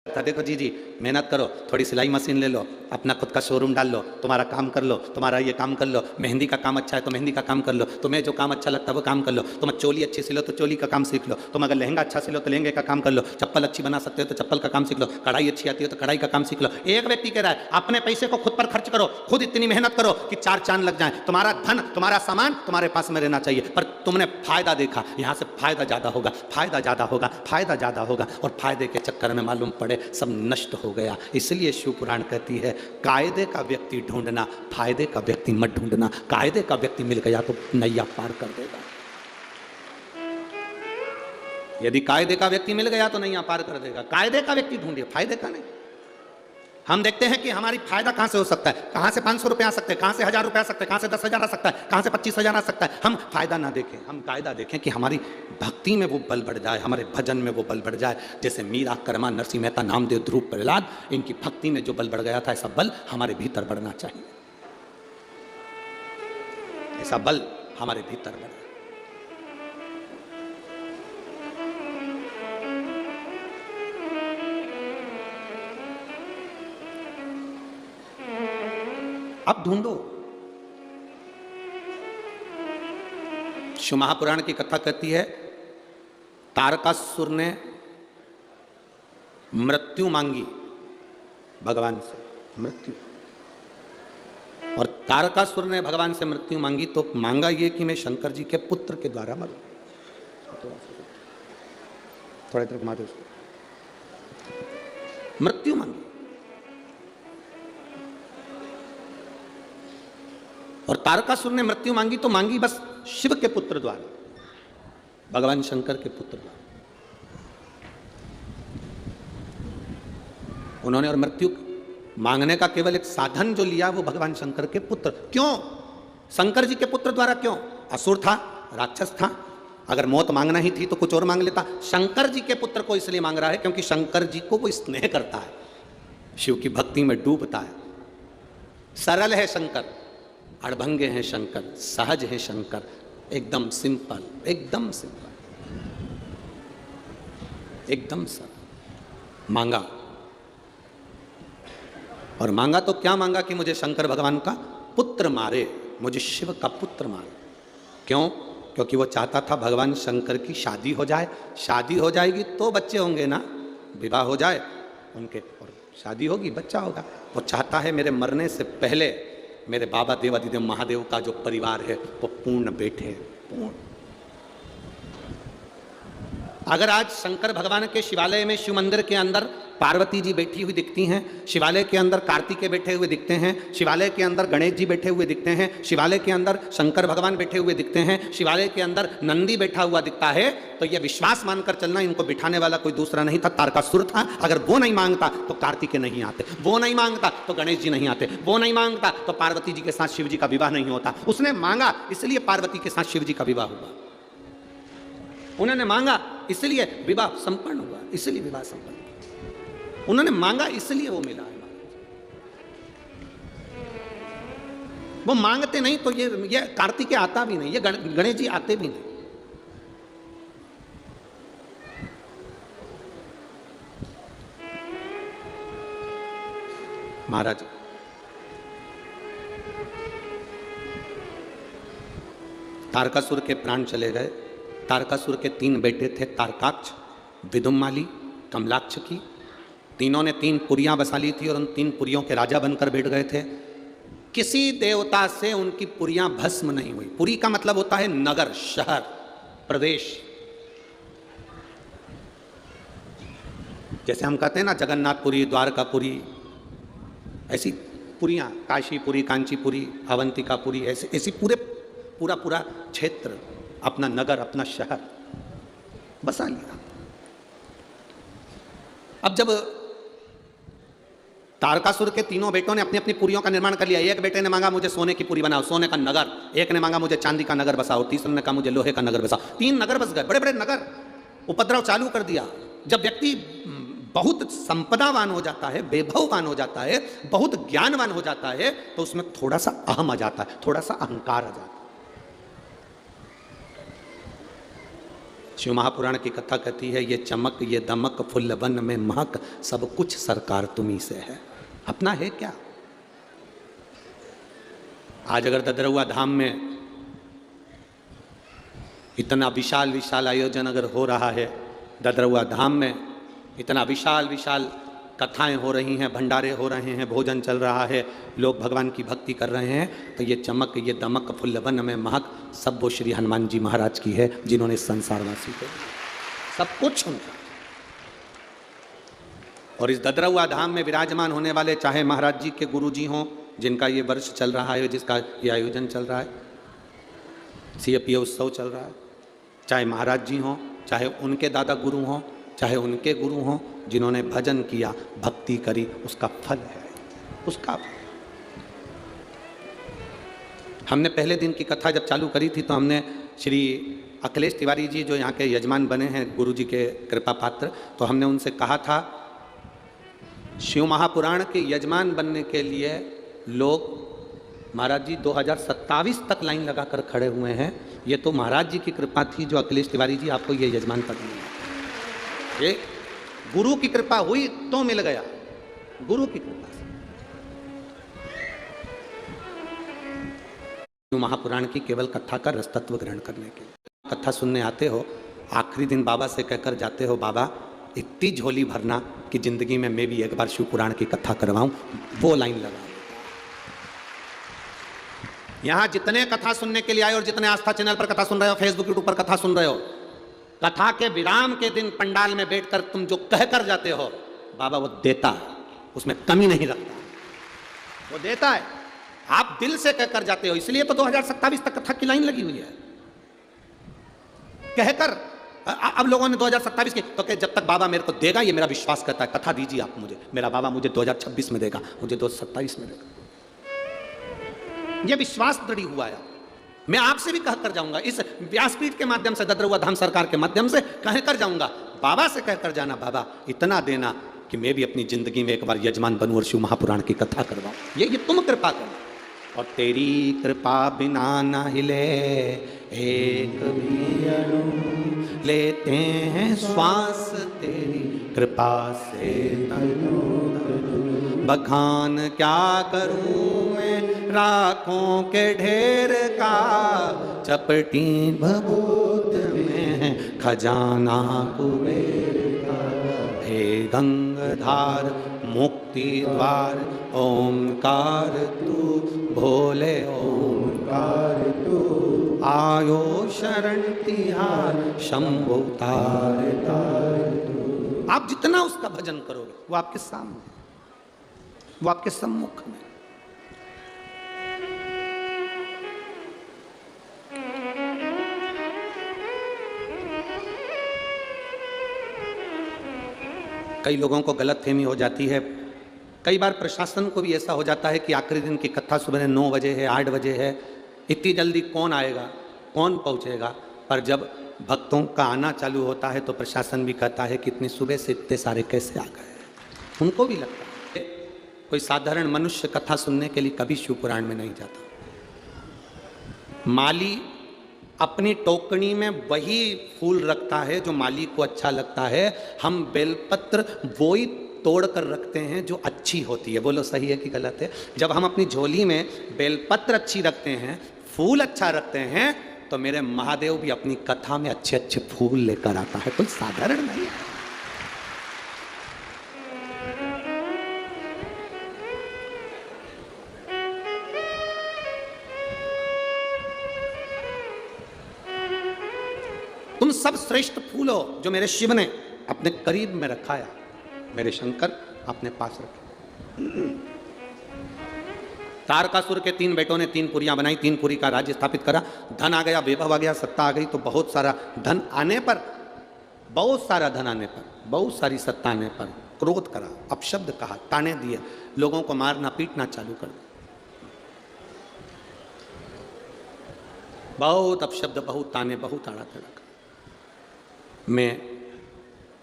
था, देखो जी मेहनत करो, थोड़ी सिलाई मशीन ले लो, अपना खुद का शोरूम डाल लो, तुम्हारा काम कर लो, तुम्हारा ये काम कर लो, मेहंदी का काम अच्छा है तो मेहंदी का काम कर लो, तुम्हें जो काम अच्छा लगता है वो काम कर लो, तुम चोली अच्छी सिलो तो चोली का काम सीख लो, तुम अगर लहंगा अच्छा सिलो तो लहंगे का काम कर लो, चप्पल अच्छी बना सकते हो तो चप्पल का काम सीख लो, कढ़ाई अच्छी आती है तो कढ़ाई का काम सीख लो। एक व्यक्ति कह रहा है अपने पैसे को खुद पर खर्च करो, खुद इतनी मेहनत करो कि 4 चांद लग जाए, तुम्हारा धन, तुम्हारा सामान तुम्हारे पास में रहना चाहिए। पर तुमने फायदा देखा, यहाँ से फायदा ज्यादा होगा, फायदा ज्यादा होगा, फायदा ज्यादा होगा, और फायदे के चक्कर में मालूम पड़े सब नष्ट हो गया। इसलिए शिव पुराण कहती है, कायदे का व्यक्ति ढूंढना, फायदे का व्यक्ति मत ढूंढना। कायदे का व्यक्ति मिल गया तो नैया पार कर देगा। यदि कायदे का व्यक्ति मिल गया तो नैया पार कर देगा। कायदे का व्यक्ति ढूंढिए, फायदे का नहीं। हम देखते हैं कि हमारी फायदा कहां से हो सकता है, कहां से 500 रुपए आ सकते हैं, कहां से 1000 रुपए आ सकते हैं, कहां से 10,000 आ सकता है, कहां से 25,000 आ सकता है। हम फायदा ना देखें, हम कायदा देखें कि हमारी भक्ति में वो बल बढ़ जाए, हमारे भजन में वो बल बढ़ जाए। जैसे मीरा, कर्मा, नरसिंह मेहता, नामदेव, ध्रुव, प्रहलाद, इनकी भक्ति में जो बल बढ़ गया था, ऐसा बल हमारे भीतर बढ़ना चाहिए, ऐसा बल हमारे भीतर बढ़े। अब ढूंढो। शिव महापुराण की कथा कहती है, तारकासुर ने मृत्यु मांगी भगवान से, मृत्यु। और तारकासुर ने भगवान से मृत्यु मांगी तो मांगा ये कि मैं शंकर जी के पुत्र के द्वारा मरूं। थोड़ा इधर घुमा दो उसको। मृत्यु मांगी, और तारकासुर ने मृत्यु मांगी तो मांगी बस शिव के पुत्र द्वारा, भगवान शंकर के पुत्र द्वारा। उन्होंने और मृत्यु मांगने का केवल एक साधन जो लिया वो भगवान शंकर के पुत्र। क्यों शंकर जी के पुत्र द्वारा? क्यों? असुर था, राक्षस था, अगर मौत मांगना ही थी तो कुछ और मांग लेता। शंकर जी के पुत्र को इसलिए मांग रहा है क्योंकि शंकर जी को वो स्नेह करता है, शिव की भक्ति में डूबता है। सरल है शंकर, अड़भंगे हैं शंकर, सहज है शंकर, एकदम सिंपल, एकदम सिंपल, एकदम सरल। मांगा, और मांगा तो क्या मांगा कि मुझे शंकर भगवान का पुत्र मारे, मुझे शिव का पुत्र मारे। क्यों? क्योंकि वो चाहता था भगवान शंकर की शादी हो जाए, शादी हो जाएगी तो बच्चे होंगे ना, विवाह हो जाए उनके और शादी होगी, बच्चा होगा। वो चाहता है मेरे मरने से पहले मेरे बाबा देवादिदेव महादेव का जो परिवार है वो पूर्ण बैठे, पूर्ण। अगर आज शंकर भगवान के शिवालय में, शिव मंदिर के अंदर पार्वती जी बैठी हुई दिखती हैं, शिवालय के अंदर कार्तिकेय बैठे हुए दिखते हैं, शिवालय के अंदर गणेश जी बैठे हुए दिखते हैं, शिवालय के अंदर शंकर भगवान बैठे हुए दिखते हैं, शिवालय के अंदर नंदी बैठा हुआ दिखता है, तो यह विश्वास मानकर चलना इनको बिठाने वाला कोई दूसरा नहीं था, तारकासुर था। अगर वो नहीं मांगता तो कार्तिकेय नहीं आते, वो नहीं मांगता तो गणेश जी नहीं आते, वो नहीं मांगता तो पार्वती जी के साथ शिव जी का विवाह नहीं होता। उसने मांगा इसलिए पार्वती के साथ शिव जी का विवाह हुआ, उन्होंने मांगा इसलिए विवाह संपन्न हुआ, इसलिए विवाह संपन्न, उन्होंने मांगा इसलिए वो मिला है। वो मांगते नहीं तो ये कार्तिकेय आता भी नहीं, ये गणेश जी आते भी नहीं। महाराज तारकासुर के प्राण चले गए। तारकासुर के 3 बेटे थे, तारकाक्ष, विदुम्माली, कमलाक्ष की। तीनों ने 3 पुरियां बसा ली थी और उन 3 पुरियों के राजा बनकर बैठ गए थे। किसी देवता से उनकी पुरियां भस्म नहीं हुई। पुरी का मतलब होता है नगर, शहर, प्रदेश। जैसे हम कहते हैं ना जगन्नाथपुरी, द्वारकापुरी, ऐसी पुरियां, काशीपुरी, कांचीपुरी, अवंतिकापुरी, ऐसी पूरा क्षेत्र, अपना नगर, अपना शहर बसा लिया। अब जब तारकासुर के तीनों बेटों ने अपनी अपनी पुरियों का निर्माण कर लिया, एक बेटे ने मांगा मुझे सोने की पुरी बनाओ, सोने का नगर, एक ने मांगा मुझे चांदी का नगर बसाओ, तीसरे ने कहा मुझे लोहे का नगर बसाओ। 3 नगर बस गए, बड़े बड़े नगर। उपद्रव चालू कर दिया। जब व्यक्ति बहुत संपदावान हो जाता है, वैभववान हो जाता है, बहुत ज्ञानवान हो जाता है, तो उसमें थोड़ा सा अहम आ जाता है, थोड़ा सा अहंकार आ जाता है। शिव महापुराण की कथा कहती है, ये चमक, ये दमक, फुल्ल वन में महक, सब कुछ सरकार तुम्ही से है। अपना है क्या? आज अगर ददरौआ धाम में इतना विशाल विशाल आयोजन अगर हो रहा है, ददरौआ धाम में इतना विशाल विशाल कथाएं हो रही हैं, भंडारे हो रहे हैं, भोजन चल रहा है, लोग भगवान की भक्ति कर रहे हैं, तो ये चमक, ये दमक, फुल्ल वन में महक, सब वो श्री हनुमान जी महाराज की है, जिन्होंने संसारवासी को सब कुछ उनका। और इस ददरौआ धाम में विराजमान होने वाले, चाहे महाराज जी के गुरु जी हों, जिनका ये वर्ष चल रहा है, जिसका ये आयोजन चल रहा है, CFP उत्सव चल रहा है, चाहे महाराज जी हों, चाहे उनके दादा गुरु हों, चाहे उनके गुरु हों, जिन्होंने भजन किया, भक्ति करी, उसका फल है, उसका फल। हमने पहले दिन की कथा जब चालू करी थी तो हमने श्री अखिलेश तिवारी जी, जो यहाँ के यजमान बने हैं, गुरु जी के कृपा पात्र, तो हमने उनसे कहा था शिव महापुराण के यजमान बनने के लिए लोग महाराज जी 2027 तक लाइन लगाकर खड़े हुए हैं। ये तो महाराज जी की कृपा थी जो अखिलेश तिवारी जी आपको ये यजमान पद मिला। ये गुरु की कृपा हुई तो मिल गया, गुरु की कृपा से। शिव महापुराण की केवल कथा का रसतत्व ग्रहण करने के लिए कथा सुनने आते हो, आखिरी दिन बाबा से कहकर जाते हो, बाबा इतनी झोली भरना कि जिंदगी में मैं भी एक बार शिव पुराण की कथा करवाऊं, वो लाइन लगा। यहां जितने कथा सुनने के लिए आए और जितने आस्था चैनल पर कथा सुन रहे हो, फेसबुक यूट्यूब पर कथा सुन रहे हो, कथा के विराम के दिन पंडाल में बैठकर तुम जो कह कर जाते हो, बाबा वो देता है, उसमें कमी नहीं रखता, वो देता है। आप दिल से कहकर जाते हो, इसलिए तो 2027 तक कथा की लाइन लगी हुई है। कहकर अब लोगों ने 2027 की तो कहे जब तक बाबा मेरे को देगा, ये मेरा विश्वास करता है, कथा दीजिए आप मुझे, मेरा बाबा मुझे 2026 में देगा, मुझे 2027 में देगा। ये विश्वास दृढ़ हुआ है। मैं आपसे भी कह कर जाऊंगा, इस व्यासपीठ के माध्यम से, ददरुआ धाम सरकार के माध्यम से कह कर जाऊंगा, बाबा से कह कर जाना, बाबा इतना देना कि मैं भी अपनी जिंदगी में एक बार यजमान बनूं और शिव महापुराण की कथा करवाऊं। ये तुम कृपा करो, और तेरी कृपा बिना न हिले एक भी अणु, लेते हैं श्वास तेरी कृपा से तनु। बखान क्या करूं मैं राखों के ढेर का, चपटी भभूत में खजाना कुबेर का। हे गंगाधार मुक्ति द्वार ओंकार तू, भोले ओंकार तू, आयो शरण तिहार शंभु तार तार तू। आप जितना उसका भजन करोगे वो आपके सामने, वो आपके सम्मुख में। कई लोगों को गलतफहमी हो जाती है, कई बार प्रशासन को भी ऐसा हो जाता है कि आखिरी दिन की कथा सुबह 9 बजे है, 8 बजे है, इतनी जल्दी कौन आएगा, कौन पहुंचेगा। पर जब भक्तों का आना चालू होता है तो प्रशासन भी कहता है कि इतनी सुबह से इतने सारे कैसे आ गए। उनको भी लगता है, कोई साधारण मनुष्य कथा सुनने के लिए कभी शिव पुराण में नहीं जाता। माली अपनी टोकनी में वही फूल रखता है जो माली को अच्छा लगता है। हम बेलपत्र वो ही तोड़ कर रखते हैं जो अच्छी होती है। बोलो सही है कि गलत है? जब हम अपनी झोली में बेलपत्र अच्छी रखते हैं, फूल अच्छा रखते हैं, तो मेरे महादेव भी अपनी कथा में अच्छे अच्छे फूल लेकर आता है। कोई साधारण नहीं है। तुम सब श्रेष्ठ फूल हो जो मेरे शिव ने अपने करीब में रखा है, मेरे शंकर अपने पास रखे। तारकासुर के 3 बेटों ने 3 पुरियां बनाई, 3 पुरी का राज्य स्थापित करा। धन आ गया, वैभव आ गया, सत्ता आ गई। तो बहुत सारा धन आने पर, बहुत सारा धन आने पर, बहुत सारी सत्ता आने पर क्रोध करा, अपशब्द कहा, ताने दिए, लोगों को मारना पीटना चालू कर दिया। बहुत अपशब्द, बहुत ताने, बहुत आड़ा तड़ा। मैं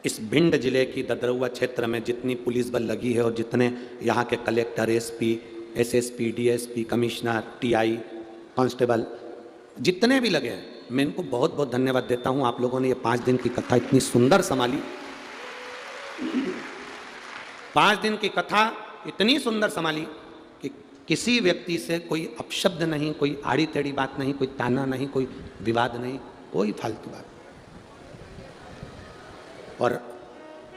इस भिंड जिले की ददरुआ क्षेत्र में जितनी पुलिस बल लगी है और जितने यहाँ के collector, SP, SSP, DSP, commissioner, TI, constable जितने भी लगे हैं, मैं इनको बहुत बहुत धन्यवाद देता हूँ। आप लोगों ने ये 5 दिन की कथा इतनी सुंदर संभाली। 5 दिन की कथा इतनी सुंदर संभाली कि किसी व्यक्ति से कोई अपशब्द नहीं, कोई आड़ी टेढ़ी बात नहीं, कोई ताना नहीं, कोई विवाद नहीं, कोई फालतू बात। और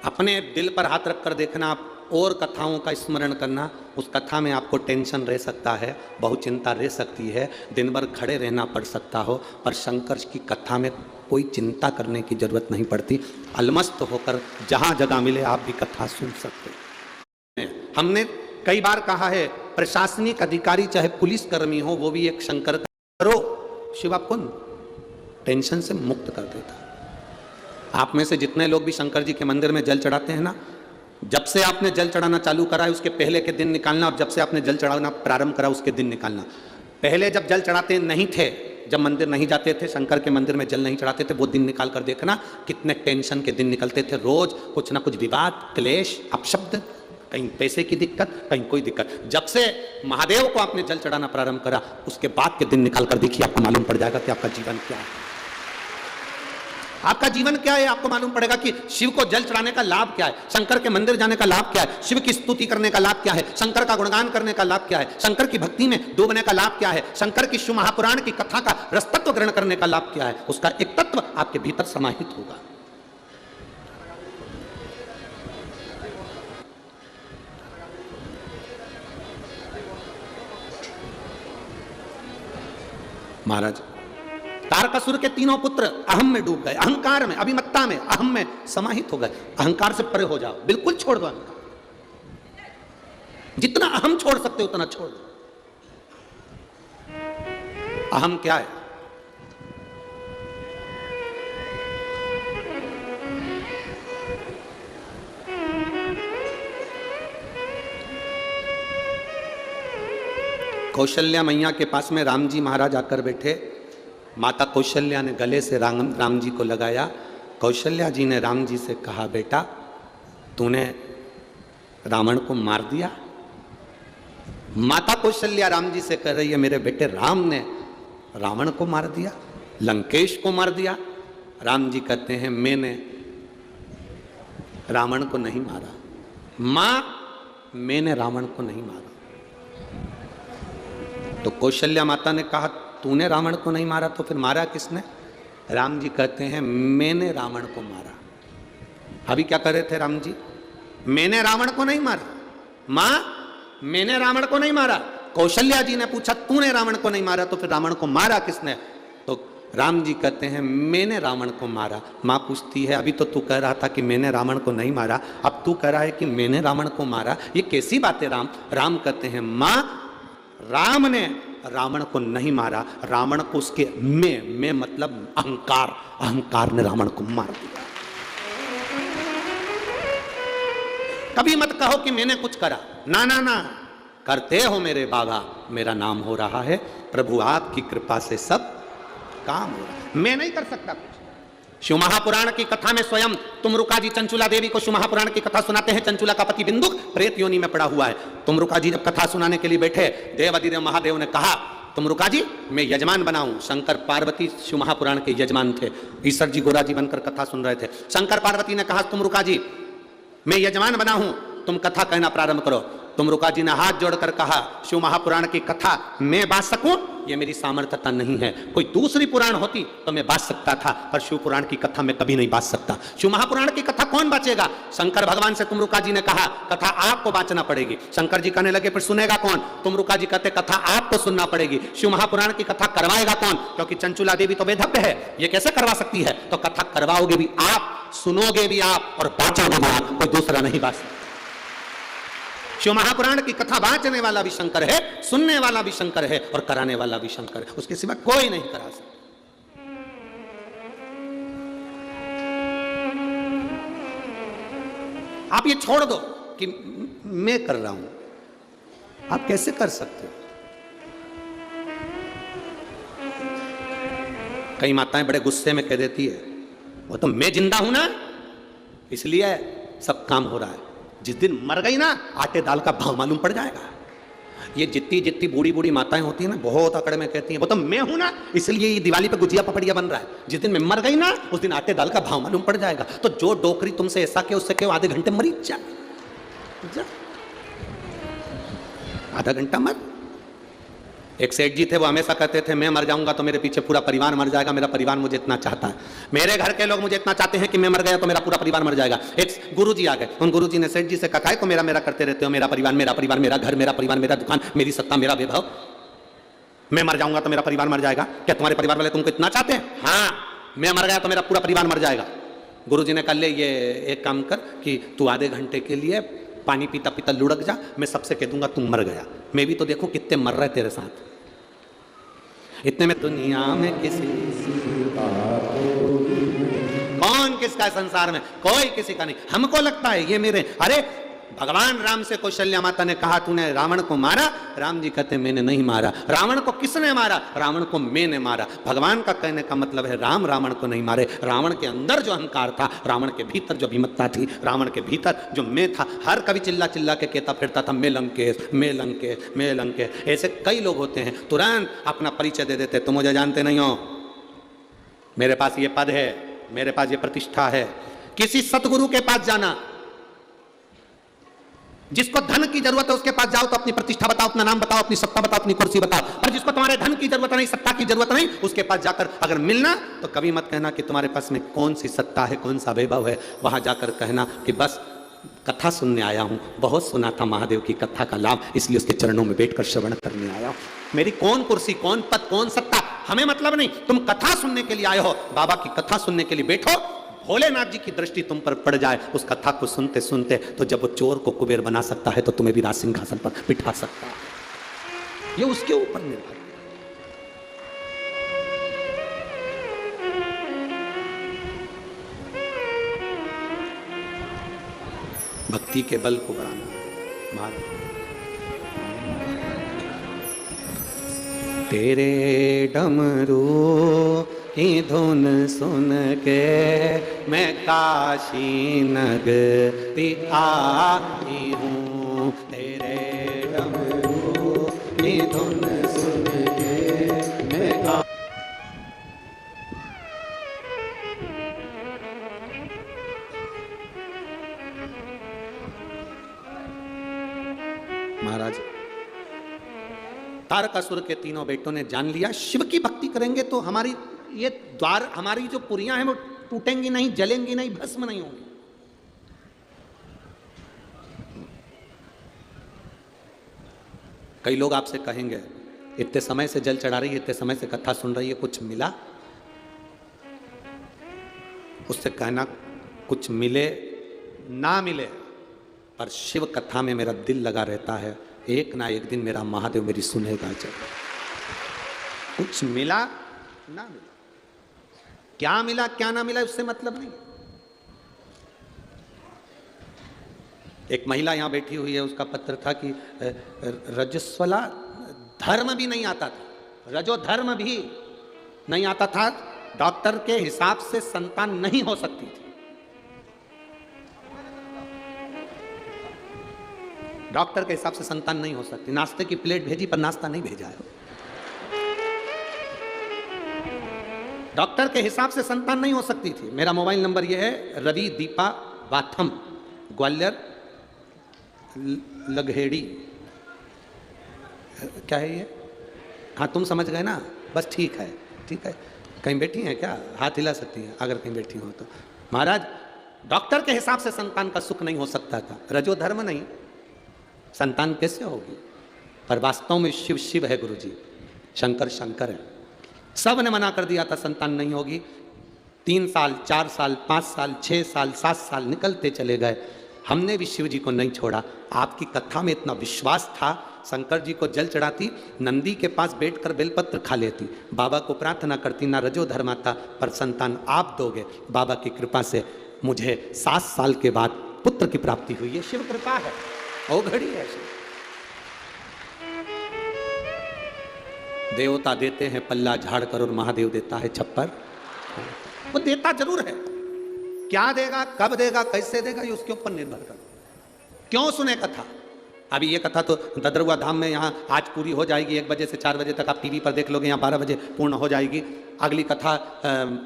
अपने दिल पर हाथ रखकर देखना, आप और कथाओं का स्मरण करना। उस कथा में आपको टेंशन रह सकता है, बहुत चिंता रह सकती है, दिन भर खड़े रहना पड़ सकता हो, पर शंकर की कथा में कोई चिंता करने की जरूरत नहीं पड़ती। अलमस्त होकर जहाँ जगह मिले आप भी कथा सुन सकते हैं। हमने कई बार कहा है, प्रशासनिक अधिकारी चाहे पुलिसकर्मी हो, वो भी एक शंकर करो, शिव आपको टेंशन से मुक्त कर देता है। आप में से जितने लोग भी शंकर जी के मंदिर में जल चढ़ाते हैं ना, जब से आपने जल चढ़ाना चालू करा है उसके पहले के दिन निकालना, और जब से आपने जल चढ़ाना प्रारंभ करा उसके दिन निकालना। पहले जब जल चढ़ाते नहीं थे, जब मंदिर नहीं जाते थे, शंकर के मंदिर में जल नहीं चढ़ाते थे, वो दिन निकाल कर देखना कितने टेंशन के दिन निकलते थे। रोज कुछ ना कुछ विवाद, क्लेश, अपशब्द, कहीं पैसे की दिक्कत, कहीं कोई दिक्कत। जब से महादेव को आपने जल चढ़ाना प्रारंभ करा उसके बाद के दिन निकाल कर देखिए, आपको मालूम पड़ जाएगा कि आपका जीवन क्या है। आपका जीवन क्या है, आपको मालूम पड़ेगा कि शिव को जल चढ़ाने का लाभ क्या है, शंकर के मंदिर जाने का लाभ क्या है, शिव की स्तुति करने का लाभ क्या है, शंकर का गुणगान करने का लाभ क्या है, शंकर की भक्ति में डूबने का लाभ क्या है, शंकर की शिव महापुराण की कथा का रसतत्व ग्रहण करने का लाभ क्या है। उसका एक तत्व आपके भीतर समाहित होगा। महाराज, तारकासुर के 3 पुत्र अहम में डूब गए, अहंकार में, अभिमत्ता में, अहम में समाहित हो गए। अहंकार से परे हो जाओ, बिल्कुल छोड़ दो अहंकार। जितना अहम छोड़ सकते हो उतना छोड़ दो। अहम क्या है? कौशल्या मैया के पास में राम जी महाराज आकर बैठे। माता कौशल्या ने गले से राम जी को लगाया। कौशल्या जी ने राम जी से कहा, बेटा तूने रावण को मार दिया। माता कौशल्या राम जी से कह रही है, मेरे बेटे राम ने रावण को मार दिया, लंकेश को मार दिया। राम जी कहते हैं, मैंने रावण को नहीं मारा। मां, मैंने रावण को नहीं मारा। तो कौशल्या माता ने कहा, तूने रावण को नहीं मारा तो फिर मारा किसने? राम जी कहते हैं, मैंने रावण को मारा। अभी क्या कर रहे थे राम जी? मैंने रावण को नहीं मारा। मां, मैंने रावण को नहीं मारा। कौशल्या जी ने पूछा, तूने रावण को नहीं मारा तो फिर रावण को मारा किसने? तो राम जी कहते हैं, मैंने रावण को मारा। मां पूछती है, अभी तो तू कह रहा था कि मैंने रावण को नहीं मारा, अब तू कह रहा है कि मैंने रावण को मारा, ये कैसी बात है राम? राम कहते हैं, मां, राम ने रावण को नहीं मारा, रावण को उसके मैं मतलब अहंकार ने रावण को मार दिया। कभी मत कहो कि मैंने कुछ करा, ना ना ना, करते हो मेरे बाबा, मेरा नाम हो रहा है, प्रभु आपकी कृपा से सब काम हो रहा है, मैं नहीं कर सकता कुछ। शिव महापुराण की कथा में स्वयं तुमरुका जी चंचुला देवी को शिव महापुराण की कथा सुनाते हैं। चंचुला का पति बिंदुक प्रेत योनि में पड़ा हुआ है। तुमरुका जी जब कथा सुनाने के लिए बैठे, देवाधिदेव महादेव ने कहा, तुमरुका जी मैं यजमान बनाऊं। शंकर पार्वती शिव महापुराण के यजमान थे। ईश्वर जी गोरा जी बनकर कथा सुन रहे थे। शंकर पार्वती ने कहा, तुमरुका जी मैं यजमान बना हूं, तुम कथा कहना प्रारंभ करो। तुमरुका जी ने हाथ जोड़कर कहा, शिव महापुराण की कथा मैं बांट सकूं, ये मेरी सामर्थ्यता नहीं है। कोई दूसरी पुराण होती तो मैं बांट सकता था, पर शिव पुराण की कथा मैं कभी नहीं बांट सकता। शिव महापुराण की कथा कौन बांचेगा? शंकर भगवान से तुमरुका जी ने कहा, कथा आपको बांचना पड़ेगी। शंकर जी कहने लगे, फिर सुनेगा कौन? तुमरुका जी कहते, कथा आपको सुनना पड़ेगी। शिव महापुराण की कथा करवाएगा कौन? क्योंकि चंचुला देवी तो बेधव्य है, ये कैसे करवा सकती है? तो कथा करवाओगे भी आप, सुनोगे भी आप और बांचोगे भी आप, कोई दूसरा नहीं बांट सकता। शिव महापुराण की कथा बांचने वाला भी शंकर है, सुनने वाला भी शंकर है और कराने वाला भी शंकर है, उसके सिवा कोई नहीं करा सकता। आप ये छोड़ दो कि मैं कर रहा हूं, आप कैसे कर सकते हो? कई माताएं बड़े गुस्से में कह देती है, वो तो मैं जिंदा हूं ना, इसलिए सब काम हो रहा है। जिस दिन मर गई ना, आटे दाल का भाव मालूम पड़ जाएगा। ये जितनी जितनी बूढ़ी बूढ़ी माताएं होती हैं ना, बहुत अकड़ में कहती हैं, वो तो मैं हूं ना, इसलिए ये दिवाली पे गुजिया पपड़िया बन रहा है। जिस दिन मैं मर गई ना, उस दिन आटे दाल का भाव मालूम पड़ जाएगा। तो जो डोकरी तुमसे ऐसा के उससे क्यों आधे घंटे मरी जा, आधा घंटा मर। एक सेठ जी थे, वो हमेशा कहते थे, मैं मर जाऊंगा तो मेरे पीछे पूरा परिवार मर जाएगा, मेरा परिवार मुझे इतना चाहता है, मेरे घर के लोग मुझे इतना चाहते हैं कि मैं मर गया तो मेरा पूरा परिवार मर जाएगा। एक गुरुजी आ गए, उन गुरुजी ने सेठ जी से कहा, को मेरा मेरा करते रहते हो, मेरा परिवार, मेरा परिवार, मेरा घर, मेरा परिवार, मेरा दुकान, मेरी सत्ता, मेरा वैभव, मैं मर जाऊंगा तो मेरा परिवार मर जाएगा, क्या तुम्हारे परिवार वाले तुमको इतना चाहते हैं? हाँ, मैं मर गया तो मेरा पूरा परिवार मर जाएगा। गुरुजी ने कहा, ले ये एक काम कर कि तू आधे घंटे के लिए पानी पीता पीता लुढ़क जा, मैं सबसे कह दूंगा तुम मर गया, मैं भी तो देखो कितने मर रहे तेरे साथ। इतने में दुनिया में किसी कौन किसका है संसार में? कोई किसी का नहीं। हमको लगता है ये मेरे, अरे भगवान राम से कौशल्या माता ने कहा, तूने रावण को मारा? राम जी कहते, मैंने नहीं मारा। रावण को किसने मारा? रावण को मैंने मारा। भगवान का कहने का मतलब है, राम रावण को नहीं मारे। रावण के अंदर जो अहंकार था, रावण के भीतर जो विमत्ता थी, रावण के भीतर जो मैं था, हर कभी चिल्ला चिल्ला के कहता फिरता था, मैं लंकेश, मैं लंकेश, मैं लंकेश। ऐसे कई लोग होते हैं, तुरंत अपना परिचय दे देते, तुम मुझे जानते नहीं हो, मेरे पास ये पद है, मेरे पास ये प्रतिष्ठा है। किसी सतगुरु के पास जाना, जिसको धन की जरूरत है उसके पास जाओ तो अपनी प्रतिष्ठा बताओ, अपना नाम बताओ, अपनी सत्ता बताओ, अपनी कुर्सी बताओ। और जिसको तुम्हारे धन की जरूरत नहीं, सत्ता की जरूरत नहीं, उसके पास जाकर अगर मिलना तो कभी मत कहना कि तुम्हारे पास में कौन सी सत्ता है, कौन सा वैभव है। वहां जाकर कहना कि बस कथा सुनने आया हूं, बहुत सुना था महादेव की कथा का लाभ, इसलिए उसके चरणों में बैठकर श्रवण करने आया हूं। मेरी कौन कुर्सी, कौन पद, कौन सत्ता, हमें मतलब नहीं। तुम कथा सुनने के लिए आए हो, बाबा की कथा सुनने के लिए बैठो, भोलेनाथ जी की दृष्टि तुम पर पड़ जाए उस कथा को सुनते सुनते, तो जब वो चोर को कुबेर बना सकता है तो तुम्हें भी राज सिंहासन पर बिठा सकता है। ये उसके ऊपर निर्भर। भक्ति के बल को बढ़ाना। तेरे डमरू की धुन सुन के मैं काशी नगरी आई हूँ। तेरे डमरू की धुन सुन के मैं महाराज तारकासुर के तीनों बेटों ने जान लिया शिव की भक्ति करेंगे तो हमारी ये द्वार, हमारी जो पुरियां हैं वो टूटेंगी नहीं, जलेंगी नहीं, भस्म नहीं होंगी। कई लोग आपसे कहेंगे इतने समय से जल चढ़ा रही है, इतने समय से कथा सुन रही है, कुछ मिला? उससे कहना कुछ मिले ना मिले, पर शिव कथा में मेरा दिल लगा रहता है, एक ना एक दिन मेरा महादेव मेरी सुनेगा जब। कुछ मिला ना मिला, क्या मिला क्या ना मिला उससे मतलब नहीं। एक महिला यहां बैठी हुई है, उसका पत्र था कि रजस्वला धर्म भी नहीं आता था, रजो धर्म भी नहीं आता था, डॉक्टर के हिसाब से संतान नहीं हो सकती थी। डॉक्टर के हिसाब से संतान नहीं हो सकती। नाश्ते की प्लेट भेजी पर नाश्ता नहीं भेजा है। डॉक्टर के हिसाब से संतान नहीं हो सकती थी। मेरा मोबाइल नंबर यह है रवि दीपा वाथम, ग्वालियर लगहेड़ी। क्या है ये? हाँ तुम समझ गए ना, बस ठीक है ठीक है। कहीं बैठी हैं क्या? हाथ हिला सकती हैं अगर कहीं बैठी हो तो। महाराज डॉक्टर के हिसाब से संतान का सुख नहीं हो सकता था, रजो धर्म नहीं, संतान कैसे होगी? पर वास्तव में शिव शिव है गुरुजी, शंकर शंकर है। सब ने मना कर दिया था संतान नहीं होगी। 3 साल 4 साल 5 साल 6 साल 7 साल निकलते चले गए, हमने भी शिव जी को नहीं छोड़ा। आपकी कथा में इतना विश्वास था, शंकर जी को जल चढ़ाती, नंदी के पास बैठकर बेलपत्र खा लेती, बाबा को प्रार्थना करती, ना रजो धर्म आता पर संतान आप दोगे। बाबा की कृपा से मुझे 7 साल के बाद पुत्र की प्राप्ति हुई। ये शिव कृपा है, ओ घड़ी है। देवता देते हैं पल्ला झाड़ कर और महादेव देता है छप्पर। वो देता जरूर है, क्या देगा कब देगा कैसे देगा ये उसके ऊपर निर्भर कर। क्यों सुने कथा? अभी ये कथा तो ददरुआ धाम में यहाँ आज पूरी हो जाएगी, 1 बजे से 4 बजे तक आप टीवी पर देख लोगे, यहाँ 12 बजे पूर्ण हो जाएगी। अगली कथा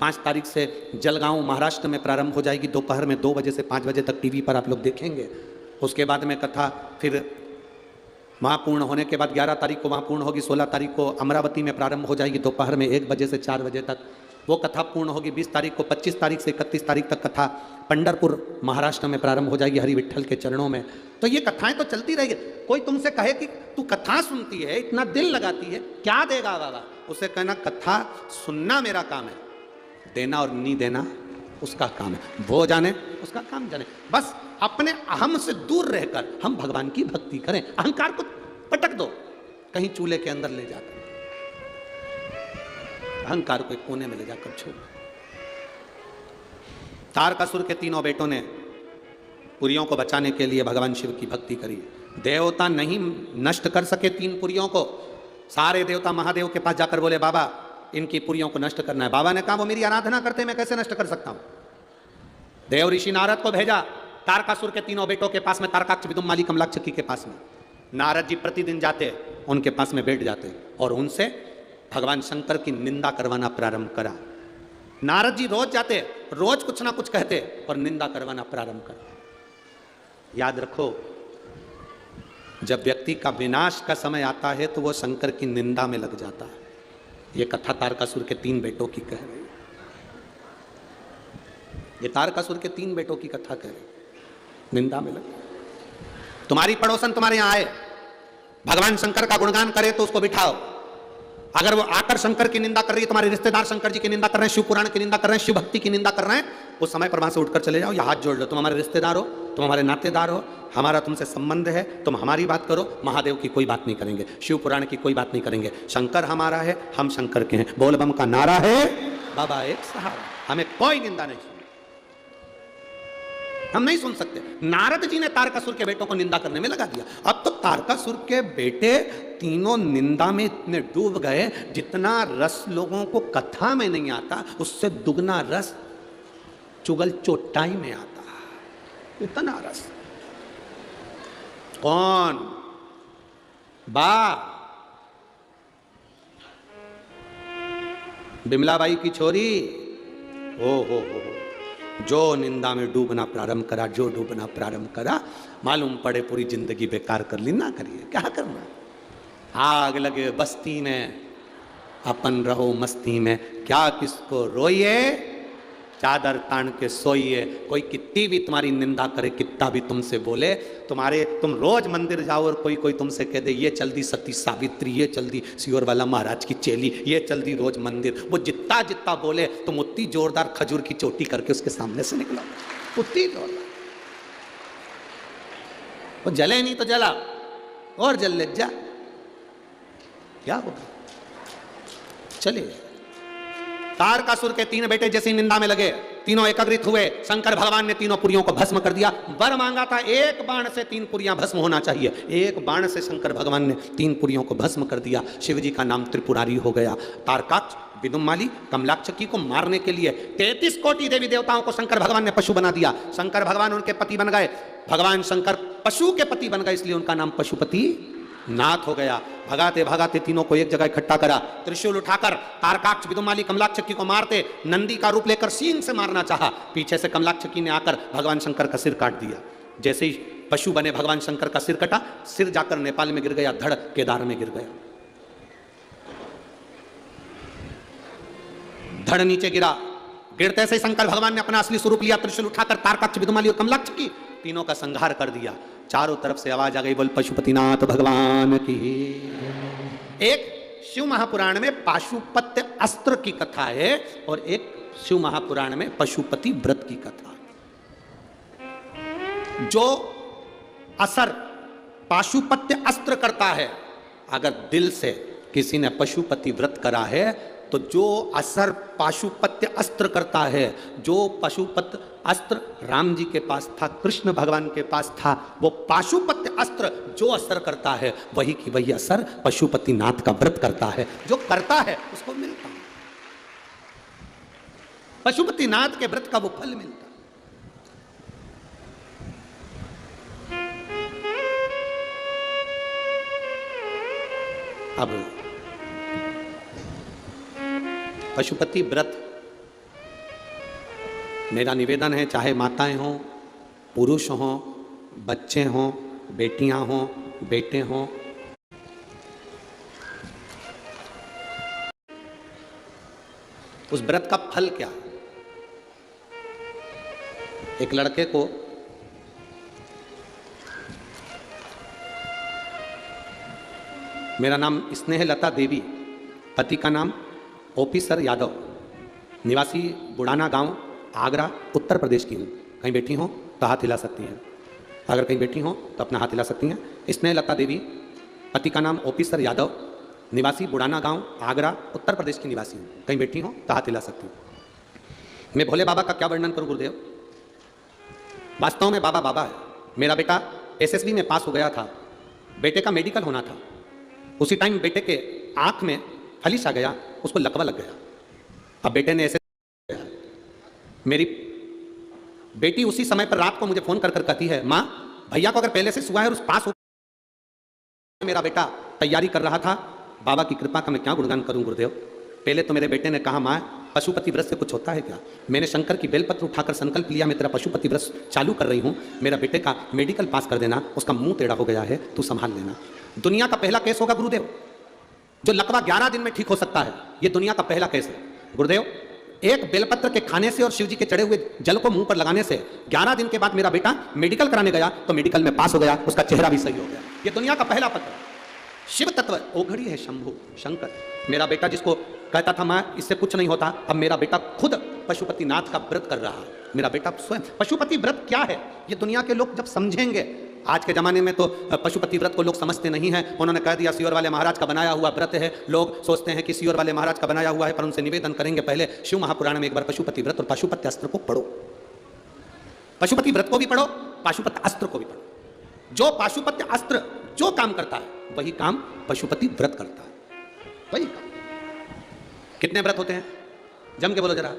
5 तारीख से जलगांव महाराष्ट्र में प्रारंभ हो जाएगी, दोपहर में 2 बजे से 5 बजे तक टीवी पर आप लोग देखेंगे। उसके बाद में कथा फिर वहाँ पूर्ण होने के बाद 11 तारीख को वहाँ पूर्ण होगी, 16 तारीख को अमरावती में प्रारंभ हो जाएगी, दोपहर में 1 बजे से 4 बजे तक वो कथा पूर्ण होगी। 20 तारीख को 25 तारीख से 31 तारीख तक कथा पंढरपुर महाराष्ट्र में प्रारंभ हो जाएगी, हरि विठल के चरणों में। तो ये कथाएं तो चलती रहेगी। कोई तुमसे कहे कि तू कथा सुनती है, इतना दिल लगाती है, क्या देगा बाबा? उसे कहना कथा सुनना मेरा काम है, देना और नहीं देना उसका काम है, वो जाने उसका काम जाने। बस अपने अहम से दूर रहकर हम भगवान की भक्ति करें। अहंकार को पटक दो, कहीं चूल्हे के अंदर ले जाकर, अहंकार को एक कोने में ले जाकर छोड़। तारकासुर के तीनों बेटों ने पुरियों को बचाने के लिए भगवान शिव की भक्ति करी। देवता नहीं नष्ट कर सके 3 पुरियों को। सारे देवता महादेव के पास जाकर बोले बाबा इनकी पुरियों को नष्ट करना है। बाबा ने कहा वो मेरी आराधना करते, मैं कैसे नष्ट कर सकता हूं? देव ऋषि नारद को भेजा तारकासुर के तीनों बेटों के पास में, तारकाक्ष विदुम्माली कमलाक्षकी के पास में। नारद जी प्रतिदिन जाते, उनके पास में बैठ जाते और उनसे भगवान शंकर की निंदा करवाना प्रारंभ करा। नारद जी रोज जाते, रोज कुछ ना कुछ कहते और निंदा करवाना प्रारंभ करा। याद रखो, जब व्यक्ति का विनाश का समय आता है तो वो शंकर की निंदा में लग जाता है। ये कथा तारकासुर के 3 बेटों की कह रही है। ये तारकासुर के 3 बेटों की कथा कह रही, निंदा में लग। तुम्हारी पड़ोसन तुम्हारे यहां आए, भगवान शंकर का गुणगान करे तो उसको बिठाओ। अगर वो आकर शंकर की निंदा कर रही है, तुम्हारे रिश्तेदार शंकर जी की निंदा कर रहे हैं, शिव पुराण की निंदा कर रहे हैं, शिव भक्ति की निंदा कर रहे हैं, उस समय पर वहां से उठकर चले जाओ या हाथ जोड़ लो। तुम हमारे रिश्तेदार हो, तुम हमारे नातेदार हो, हमारा तुमसे संबंध है, तुम हमारी बात करो, महादेव की कोई बात नहीं करेंगे, शिव पुराण की कोई बात नहीं करेंगे। शंकर हमारा है, हम शंकर के हैं, बोल बम का नारा है, बाबा एक सहारा, हमें कोई निंदा नहीं। हम नहीं सुन सकते। नारद जी ने तारकासुर के बेटों को निंदा करने में लगा दिया। अब तो तारकासुर के बेटे तीनों निंदा में इतने डूब गए, जितना रस लोगों को कथा में नहीं आता उससे दुगना रस चुगल चोटाई में आता, इतना रस। कौन? बा बिमलाबाई की छोरी। हो जो निंदा में डूबना प्रारंभ करा, जो डूबना प्रारंभ करा, मालूम पड़े पूरी जिंदगी बेकार कर ली। ना करिए, क्या करना। आग लगे बस्ती में, अपन रहो मस्ती में, क्या किसको रोइए, चादर तान के सोइए। कोई कितनी भी तुम्हारी निंदा करे, कितना भी तुमसे बोले, तुम रोज मंदिर जाओ और कोई तुमसे कह दे ये चल दी सती सावित्री, ये चल दी सियोर वाला महाराज की चेली, ये चल दी रोज मंदिर, वो जितना जितना बोले तुम उतनी जोरदार खजूर की चोटी करके उसके सामने से निकलो, उतनी जोरदार। वो जले नहीं तो जला और जल ले जा, क्या होगा। चलिए, तारकासुर के 3 बेटे जैसी निंदा में लगे, तीनों एकत्रित हुए, शंकर भगवान ने तीनों पुरियों को भस्म कर दिया। वर मांगा था एक बाण से 3 पुरियां भस्म होना चाहिए, एक बाण से शंकर भगवान ने 3 पुरियों को भस्म कर दिया। शिव जी का नाम त्रिपुरारी हो गया। तारकाक्ष, विदुमाली, कमलाक्षकी को मारने के लिए 33 कोटि देवी देवताओं को शंकर भगवान ने पशु बना दिया। शंकर भगवान उनके पति बन गए, भगवान शंकर पशु के पति बन गए, इसलिए उनका नाम पशुपति नाथ हो गया। भगाते भगाते तीनों को एक जगह इकट्ठा करा, त्रिशूल उठाकर तारकाक्ष, विदुमाली, कमलाक्षकी को मारते, नंदी का रूप लेकर सींग से मारना चाहा, पीछे से कमलाक्षकी ने आकर भगवान शंकर का सिर काट दिया। जैसे ही पशु बने भगवान शंकर का सिर कटा, सिर जाकर नेपाल में गिर गया, धड़ केदार में गिर गया। धड़ नीचे गिरा, गिरते से शंकर भगवान ने अपना असली स्वरूप लिया, त्रिशूल उठाकर तारकाक्ष, विदुमाली और कमलाक्षकी तीनों का संहार कर दिया। चारों तरफ से आवाज आ गई, बोल पशुपतिनाथ भगवान की। एक शिव महापुराण में पाशुपत्य अस्त्र की कथा है और एक शिव महापुराण में पशुपति व्रत की कथा है। जो असर पाशुपत्य अस्त्र करता है, अगर दिल से किसी ने पशुपति व्रत करा है तो जो असर पाशुपत्य अस्त्र करता है, जो पशुपत्य अस्त्र राम जी के पास था, कृष्ण भगवान के पास था, वो पाशुपत्य अस्त्र जो असर करता है वही की वही असर पशुपति नाथ का व्रत करता है। जो करता है उसको मिलता है, पशुपति नाथ के व्रत का वो फल मिलता है। अब पशुपति व्रत, मेरा निवेदन है, चाहे माताएं हों, पुरुष हों, बच्चे हों, बेटियां हों, बेटे हों, उस व्रत का फल क्या है। एक लड़के को मेरा नाम स्नेहलता देवी, पति का नाम ऑफिसर यादव, निवासी बुढ़ाना गांव, आगरा, उत्तर प्रदेश की हूँ। कहीं बैठी हो तो हाथ हिला सकती हैं, अगर कहीं बैठी हो तो अपना हाथ हिला सकती हैं। स्नेहलता देवी, पति का नाम ऑफिसर यादव, निवासी बुढ़ाना गांव, आगरा, उत्तर प्रदेश की निवासी हूँ। कहीं बैठी हो तो हाथ हिला सकती हूँ। मैं भोले बाबा का क्या वर्णन करूँ गुरुदेव, वास्तव में बाबा बाबा है। मेरा बेटा एसएसबी में पास हो गया था, बेटे का मेडिकल होना था, उसी टाइम बेटे के आँख में फलिश आ गया, उसको लकवा लग गया। अब बेटे ने ऐसे, मेरी बेटी उसी समय पर रात को मुझे फोन कर कहती है, माँ भैया को अगर पहले से हुआ है और उस पास हो, मेरा बेटा तैयारी कर रहा था, बाबा की कृपा का मैं क्या गुणगान करूं गुरुदेव। पहले तो मेरे बेटे ने कहा, माँ पशुपति व्रत से कुछ होता है क्या। मैंने शंकर की बेलपत्र उठाकर संकल्प लिया, मैं तेरा पशुपति व्रत चालू कर रही हूँ, मेरा बेटे का मेडिकल पास कर देना, उसका मुंह टेढ़ा हो गया है, तू संभाल लेना। दुनिया का पहला केस होगा गुरुदेव, जो लकवा 11 दिन में ठीक हो सकता है, ये दुनिया का पहला केस है गुरुदेव। एक बेलपत्र के खाने से और शिव जी के चढ़े हुए जल को मुंह पर लगाने से 11 दिन के बाद मेरा बेटा मेडिकल कराने गया तो मेडिकल में पास हो गया, उसका चेहरा भी सही हो गया। ये दुनिया का पहला पत्र। शिव तत्व ओघड़ी है शंभु शंकर। मेरा बेटा जिसको कहता था माँ इससे कुछ नहीं होता, अब मेरा बेटा खुद पशुपति नाथ का व्रत कर रहा है। मेरा बेटा स्वयं, पशुपति व्रत क्या है ये दुनिया के लोग जब समझेंगे। आज के ज़माने में तो पशुपति व्रत को लोग समझते नहीं हैं। उन्होंने कह दिया सियोर वाले महाराज का बनाया हुआ व्रत है। लोग सोचते हैं कि सियोर वाले महाराज का बनाया हुआ है, पर उनसे निवेदन करेंगे पहले शिव महापुराण में एक बार पशुपति व्रत और पशुपति अस्त्र को पढ़ो। पशुपति व्रत को भी पढ़ो, पाशुपत अस्त्र को भी पढ़ो। जो पाशुपत्य अस्त्र जो काम करता है वही काम पशुपति व्रत करता है, वही काम। कितने व्रत होते हैं? जम के बोलो जरा।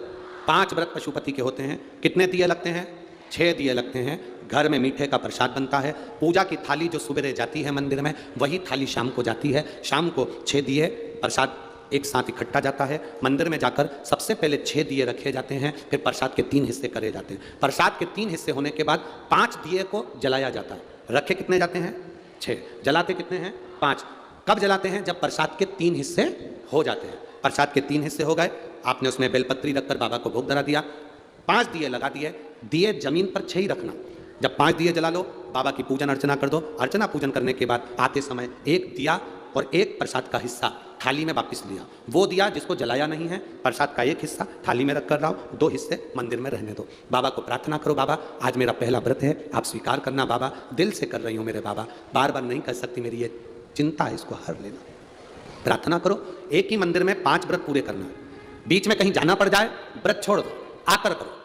5 व्रत पशुपति के होते हैं। कितने दिए लगते हैं? 6 दिए लगते हैं। घर में मीठे का प्रसाद बनता है। पूजा की थाली जो सुबह जाती है मंदिर में, वही थाली शाम को जाती है। शाम को 6 दिए प्रसाद एक साथ इकट्ठा जाता है। मंदिर में जाकर सबसे पहले 6 दिए रखे जाते हैं, फिर प्रसाद के 3 हिस्से करे जाते हैं। प्रसाद के 3 हिस्से होने के बाद 5 दिए को जलाया जाता है। रखे कितने जाते हैं? 6। जलाते कितने हैं? 5। कब जलाते हैं? जब प्रसाद के 3 हिस्से हो जाते हैं। प्रसाद के 3 हिस्से हो गए, आपने उसमें बेलपत्री रखकर बाबा को भोग धरा दिया, 5 दिए लगा दिए। दिए जमीन पर 6 ही रखना। जब 5 दिए जला लो, बाबा की पूजन अर्चना कर दो। अर्चना पूजन करने के बाद आते समय 1 दिया और 1 प्रसाद का हिस्सा थाली में वापस लिया। वो दिया जिसको जलाया नहीं है, प्रसाद का 1 हिस्सा थाली में रख कर लाओ, 2 हिस्से मंदिर में रहने दो। बाबा को प्रार्थना करो, बाबा आज मेरा पहला व्रत है, आप स्वीकार करना बाबा, दिल से कर रही हूँ मेरे बाबा, बार बार नहीं कर सकती, मेरी ये चिंता है, इसको हर लेना। प्रार्थना करो। एक ही मंदिर में 5 व्रत पूरे करना है। बीच में कहीं जाना पड़ जाए, व्रत छोड़ दो, आकर करो।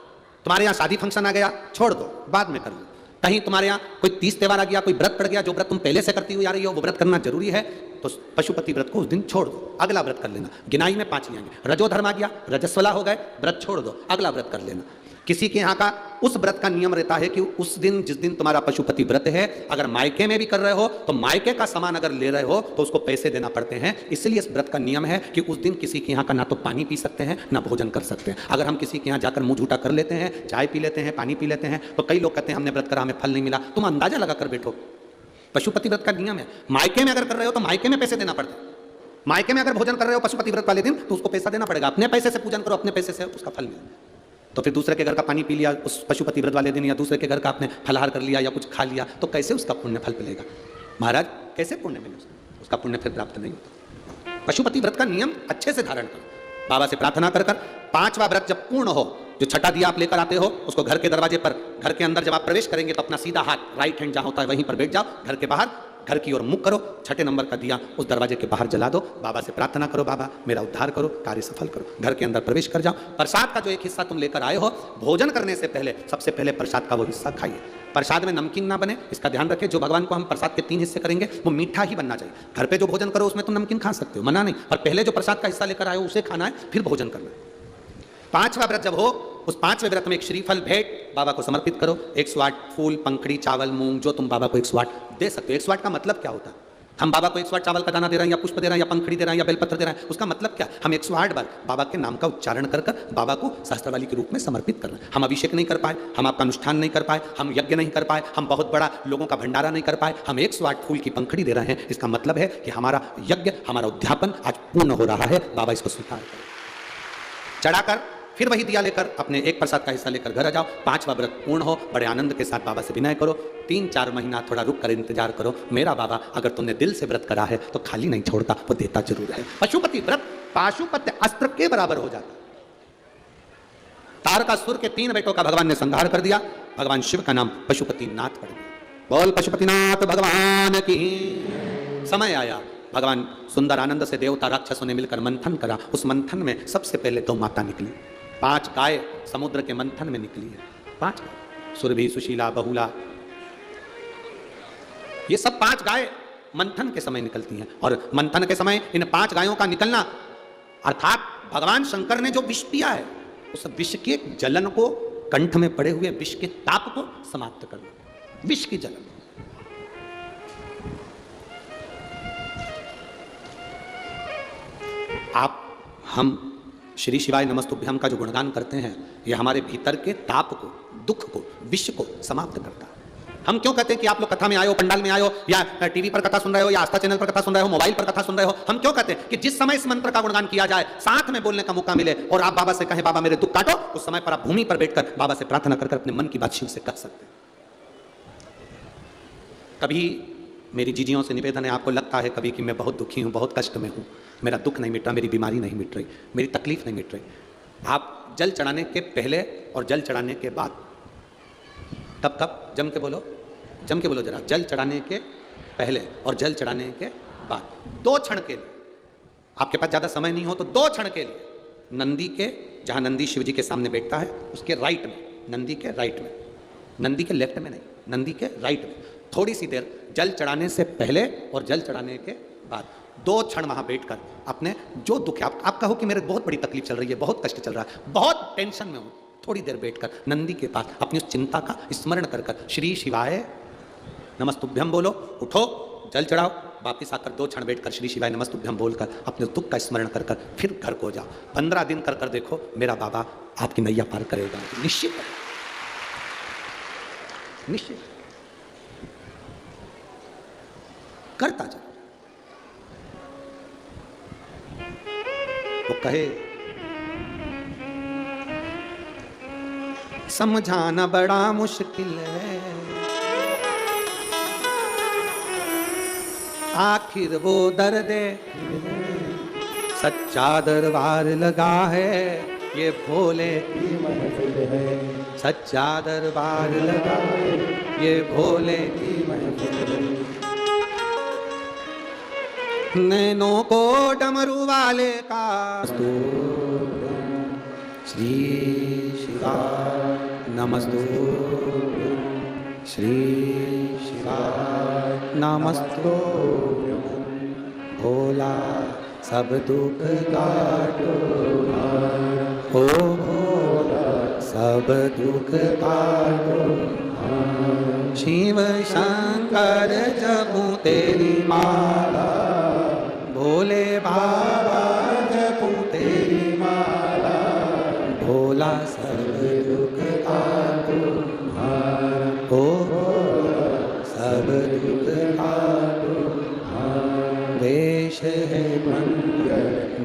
तुम्हारे यहाँ शादी फंक्शन आ गया, छोड़ दो, बाद में कर लो। कहीं तुम्हारे यहाँ कोई 30 त्योहार आ गया, कोई व्रत पड़ गया, जो व्रत तुम पहले से करती हुई आ रही हो वो व्रत करना जरूरी है, तो पशुपति व्रत को उस दिन छोड़ दो, अगला व्रत कर लेना। गिनाई में 5 ही आएंगे। रजोधर्म आ गया, रजस्वला हो गए, व्रत छोड़ दो, अगला व्रत कर लेना। किसी के यहाँ का उस व्रत का नियम रहता है कि उस दिन, जिस दिन तुम्हारा पशुपति व्रत है, अगर मायके में भी कर रहे हो तो मायके का सामान अगर ले रहे हो तो उसको पैसे देना पड़ते हैं। इसलिए इस व्रत का नियम है कि उस दिन किसी के यहाँ का ना तो पानी पी सकते हैं ना भोजन कर सकते हैं। अगर हम किसी के यहाँ जाकर मुंह झूठा कर लेते हैं, चाय पी लेते हैं, पानी पी लेते हैं, तो कई लोग कहते हैं हमने व्रत करा, हमें फल नहीं मिला। तुम अंदाजा लगा कर बैठो, पशुपति व्रत का नियम है। मायके में अगर कर रहे हो तो मायके में पैसे देना पड़ता है। मायके में अगर भोजन कर रहे हो पशुपति व्रत वाले दिन तो उसको पैसा देना पड़ेगा। अपने पैसे से पूजन करो, अपने पैसे से उसका फल मिले। तो फिर दूसरे के घर का पानी पी लिया उस पशुपति व्रत वाले दिन, या दूसरे के घर का आपने फलाहार कर लिया या कुछ खा लिया, तो कैसे उसका पुण्य फल मिलेगा? महाराज कैसे पुण्य मिलेगा? उसका पुण्य फिर प्राप्त नहीं होता। पशुपति व्रत का नियम अच्छे से धारण करो, बाबा से प्रार्थना कर कर। 5वां व्रत जब पूर्ण हो, जो छठा दिया आप लेकर आते हो, उसको घर के दरवाजे पर, घर के अंदर जब आप प्रवेश करेंगे तो अपना सीधा हाथ राइट हैंड जहां होता है वहीं पर बैठ जाओ। घर के बाहर घर की ओर मुख करो, 6ठे नंबर का दिया उस दरवाजे के बाहर जला दो। बाबा से प्रार्थना करो, बाबा मेरा उद्धार करो, कार्य सफल करो। घर के अंदर प्रवेश कर जाओ। प्रसाद का जो एक हिस्सा तुम लेकर आए हो, भोजन करने से पहले सबसे पहले प्रसाद का वो हिस्सा खाइए। प्रसाद में नमकीन ना बने, इसका ध्यान रखें। जो भगवान को हम प्रसाद के 3 हिस्से करेंगे वो मीठा ही बनना चाहिए। घर पे जो भोजन करो उसमें तुम नमकीन खा सकते हो, मना नहीं, और पहले जो प्रसाद का हिस्सा लेकर आए हो उसे खाना है, फिर भोजन करना है। 5वां व्रत जब हो, उस 5वें व्रत में एक श्रीफल भेंट बाबा को समर्पित करो। 108 फूल, पंखड़ी, चावल, मूंग, जो तुम बाबा को 108 दे सकते हो। 108 का मतलब क्या होता है? हम बाबा को 108 चावल का दाना दे रहे हैं, या पुष्प दे रहे हैं, या पंखड़ी दे रहे हैं, या बेलपत्र दे रहे हैं, उसका मतलब क्या? हम 108 बार बाबा के नाम का उच्चारण कर कर बाबा को सहस्त्रवाली के रूप में समर्पित कर रहे हैं। हम अभिषेक नहीं कर पाए, हम आपका अनुष्ठान नहीं कर पाए, हम यज्ञ नहीं कर पाए, हम बहुत बड़ा लोगों का भंडारा नहीं कर पाए, हम 108 फूल की पंखड़ी दे रहे हैं। इसका मतलब है कि हमारा यज्ञ, हमारा उद्यापन आज पूर्ण हो रहा है। बाबा इसको स्वीकार करें। चढ़ाकर फिर वही दिया लेकर अपने एक प्रसाद का हिस्सा लेकर घर आ जाओ। 5वां व्रत पूर्ण हो, बड़े आनंद के साथ बाबा से विनय करो। 3-4 महीना थोड़ा रुक कर इंतजार करो। मेरा बाबा अगर तुमने दिल से व्रत करा है तो खाली नहीं छोड़ता, वो देता जरूर है। पशुपति व्रत पाशुपत्य अस्त्र के बराबर हो जाता। तारकासुर के 3 बेटों का भगवान ने संहार कर दिया। भगवान शिव का नाम पशुपति नाथ पड़ गया। बोल पशुपतिनाथ भगवान की। समय आया, भगवान सुंदर आनंद से देवता राक्षसों ने मिलकर मंथन करा। उस मंथन में सबसे पहले 2 माता निकली। 5 गाय समुद्र के मंथन में निकली है। 5 गाय, सुरभि, सुशीला, बहुला, ये सब 5 गाय मंथन के समय निकलती हैं। और मंथन के समय इन 5 गायों का निकलना अर्थात भगवान शंकर ने जो विष पिया है उस विष के जलन को, कंठ में पड़े हुए विष के ताप को समाप्त करना। विष की जलन। आप, हम श्री शिवाय नमस्तुभ्यम का जो गुणगान करते हैं, यह हमारे भीतर के ताप को, दुख को, विष को समाप्त करता है। हम क्यों कहते हैं कि आप लोग कथा में आए हो, पंडाल में आए हो, या टीवी पर कथा सुन रहे हो, या आस्था चैनल पर कथा सुन रहे हो, मोबाइल पर कथा सुन रहे हो? हम क्यों कहते हैं कि जिस समय इस मंत्र का गुणगान किया जाए, साथ में बोलने का मौका मिले और आप बाबा से कहें बाबा मेरे दुख काटो, उस समय पर आप भूमि पर बैठकर बाबा से प्रार्थना कर अपने मन की बात शिव से कह सकते हैं। कभी मेरी जीजियों से निवेदन है, आपको लगता है कभी कि मैं बहुत दुखी हूँ, बहुत कष्ट में हूँ, मेरा दुख नहीं मिट रहा, मेरी बीमारी नहीं मिट रही, मेरी तकलीफ नहीं मिट रही, आप जल चढ़ाने के पहले और जल चढ़ाने के बाद, कब जम के बोलो जरा, जल चढ़ाने के पहले और जल चढ़ाने के बाद 2 क्षण के लिए, आपके पास ज़्यादा समय नहीं हो तो 2 क्षण के लिए नंदी के, जहाँ नंदी शिव जी के सामने बैठता है उसके राइट में, नंदी के राइट में नंदी के लेफ्ट में नहीं, नंदी के राइट में। थोड़ी सी देर जल चढ़ाने से पहले और जल चढ़ाने के बाद 2 क्षण वहां बैठकर अपने जो दुख है, आप कहो कि मेरे बहुत बड़ी तकलीफ चल रही है, बहुत कष्ट चल रहा है, बहुत टेंशन में हूं, थोड़ी देर बैठकर नंदी के पास अपनी उस चिंता का स्मरण कर कर श्री शिवाय नमस्तुभ्यम बोलो, उठो, जल चढ़ाओ, वापिस आकर 2 क्षण बैठकर श्री शिवाय नमस्तुभ्यम बोलकर अपने दुख का स्मरण कर कर फिर घर को जाओ। 15 दिन कर कर देखो, मेरा बाबा आपकी नैया पार करेगा, निश्चित निश्चित करता जा। वो कहे समझाना बड़ा मुश्किल है, आखिर वो दर्द सच्चा दरबार लगा है, ये भोले की महफिल है, सच्चा दरबार लगा है, ये भोले की महफिल है। नैनों को डमरू वाले का श्री शिवाय नमस्तुभ्यं, श्री शिवाय नमस्तुभ्यं, भोला सब दुख काटो, ओ भोला सब दुख काटो, शिव शंकर जपूं तेरी माला, भोले बाबा जपूं तेरी माला, भोला सब दुख काटो, ओ भोला सब दुख काटो, वेश है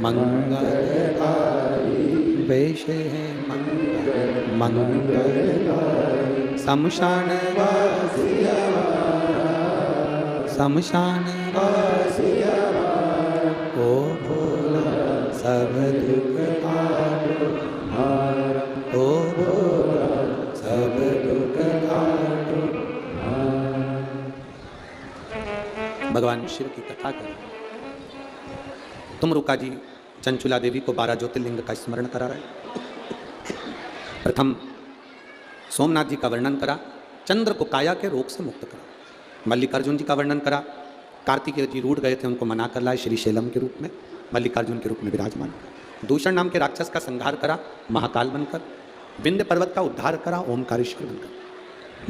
मंगलकारी, वेश है मंगलकारी, शमशान वासिया, शमशान वासिया, ओ भोला सब दुख काटो, ओ भोला सब दुख काटो। भगवान शिव की कथा करें। तुमरुका जी चंचुला देवी को 12 ज्योतिर्लिंग का स्मरण करा रहे। प्रथम सोमनाथ जी का वर्णन करा, चंद्र को काया के रोग से मुक्त करा। मल्लिकार्जुन जी का वर्णन करा, कार्तिकेय जी रूठ गए थे, उनको मना कर लाए श्री शैलम के रूप में, मल्लिकार्जुन के रूप में विराजमान। दूषण नाम के राक्षस का संहार करा महाकाल बनकर, विंध्य पर्वत का उद्धार करा ओमकारेश्वर बनकर,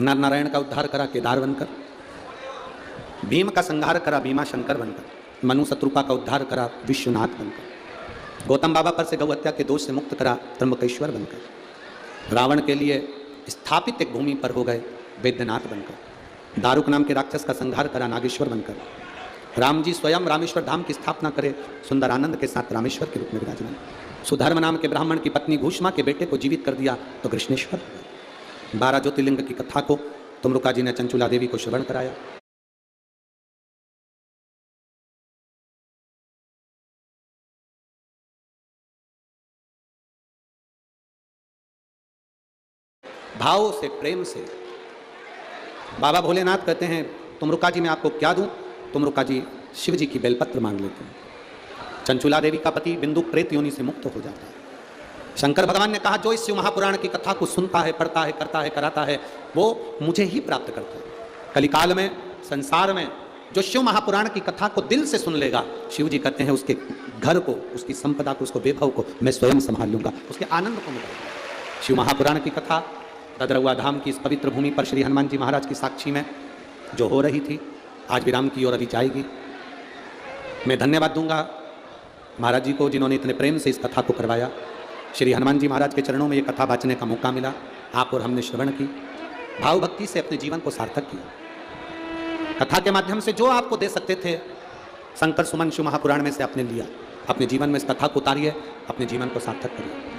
नर नारायण का उद्धार करा केदार बनकर, भीम का संहार करा भीमा शंकर बनकर, मनु शत्रुपा का उद्धार करा विश्वनाथ बनकर, गौतम बाबा पर से गौ हत्या के दोष से मुक्त करा त्र्यंबकेश्वर बनकर, रावण के लिए स्थापित एक भूमि पर हो गए वैद्यनाथ बनकर, दारुक नाम के राक्षस का संहार करा नागेश्वर बनकर, राम जी स्वयं रामेश्वर धाम की स्थापना करे सुंदरानंद के साथ रामेश्वर के रूप में विराजमान, सुधर्म नाम के ब्राह्मण की पत्नी घूष्मा के बेटे को जीवित कर दिया तो कृष्णेश्वर। 12 ज्योतिर्लिंग की कथा को तुमरुका जी ने चंचुला देवी को श्रवण कराया। भाव से, प्रेम से बाबा भोलेनाथ कहते हैं तुमरुका जी मैं आपको क्या दूं? तुमरुका जी शिव जी की बेलपत्र मांग लेते हैं। चंचुला देवी का पति बिंदु प्रेत योनि से मुक्त हो जाता है। शंकर भगवान ने कहा जो इस शिव महापुराण की कथा को सुनता है, पढ़ता है, करता है, कराता है, वो मुझे ही प्राप्त करता है। कलिकाल में, संसार में जो शिव महापुराण की कथा को दिल से सुन लेगा, शिव जी कहते हैं उसके घर को, उसकी संपदा को, उसको वैभव को मैं स्वयं संभाल लूंगा, उसके आनंद को मिटाऊंगा। शिव महापुराण की कथा ददरौआ धाम की इस पवित्र भूमि पर श्री हनुमान जी महाराज की साक्षी में जो हो रही थी, आज विराम की ओर अभी जाएगी। मैं धन्यवाद दूंगा महाराज जी को जिन्होंने इतने प्रेम से इस कथा को करवाया। श्री हनुमान जी महाराज के चरणों में ये कथा वाचने का मौका मिला, आप और हमने श्रवण की, भाव भक्ति से अपने जीवन को सार्थक किया। कथा के माध्यम से जो आपको दे सकते थे शंकर सुमन शिव महापुराण में से आपने लिया। अपने जीवन में इस कथा को उतारिए, अपने जीवन को सार्थक करिए।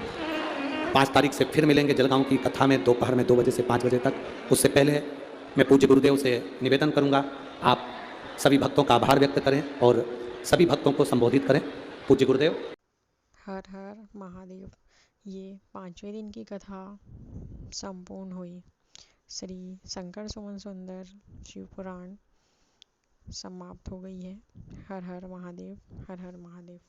5 तारीख से फिर मिलेंगे जलगांव की कथा में दोपहर में 2 बजे से 5 बजे तक। उससे पहले मैं पूज्य गुरुदेव से निवेदन करूंगा आप सभी भक्तों का आभार व्यक्त करें और सभी भक्तों को संबोधित करें। पूज्य गुरुदेव। हर हर महादेव। ये 5वें दिन की कथा संपूर्ण हुई। श्री शंकर सुमन सुंदर शिव पुराण समाप्त हो गई है। हर हर महादेव, हर हर महादेव।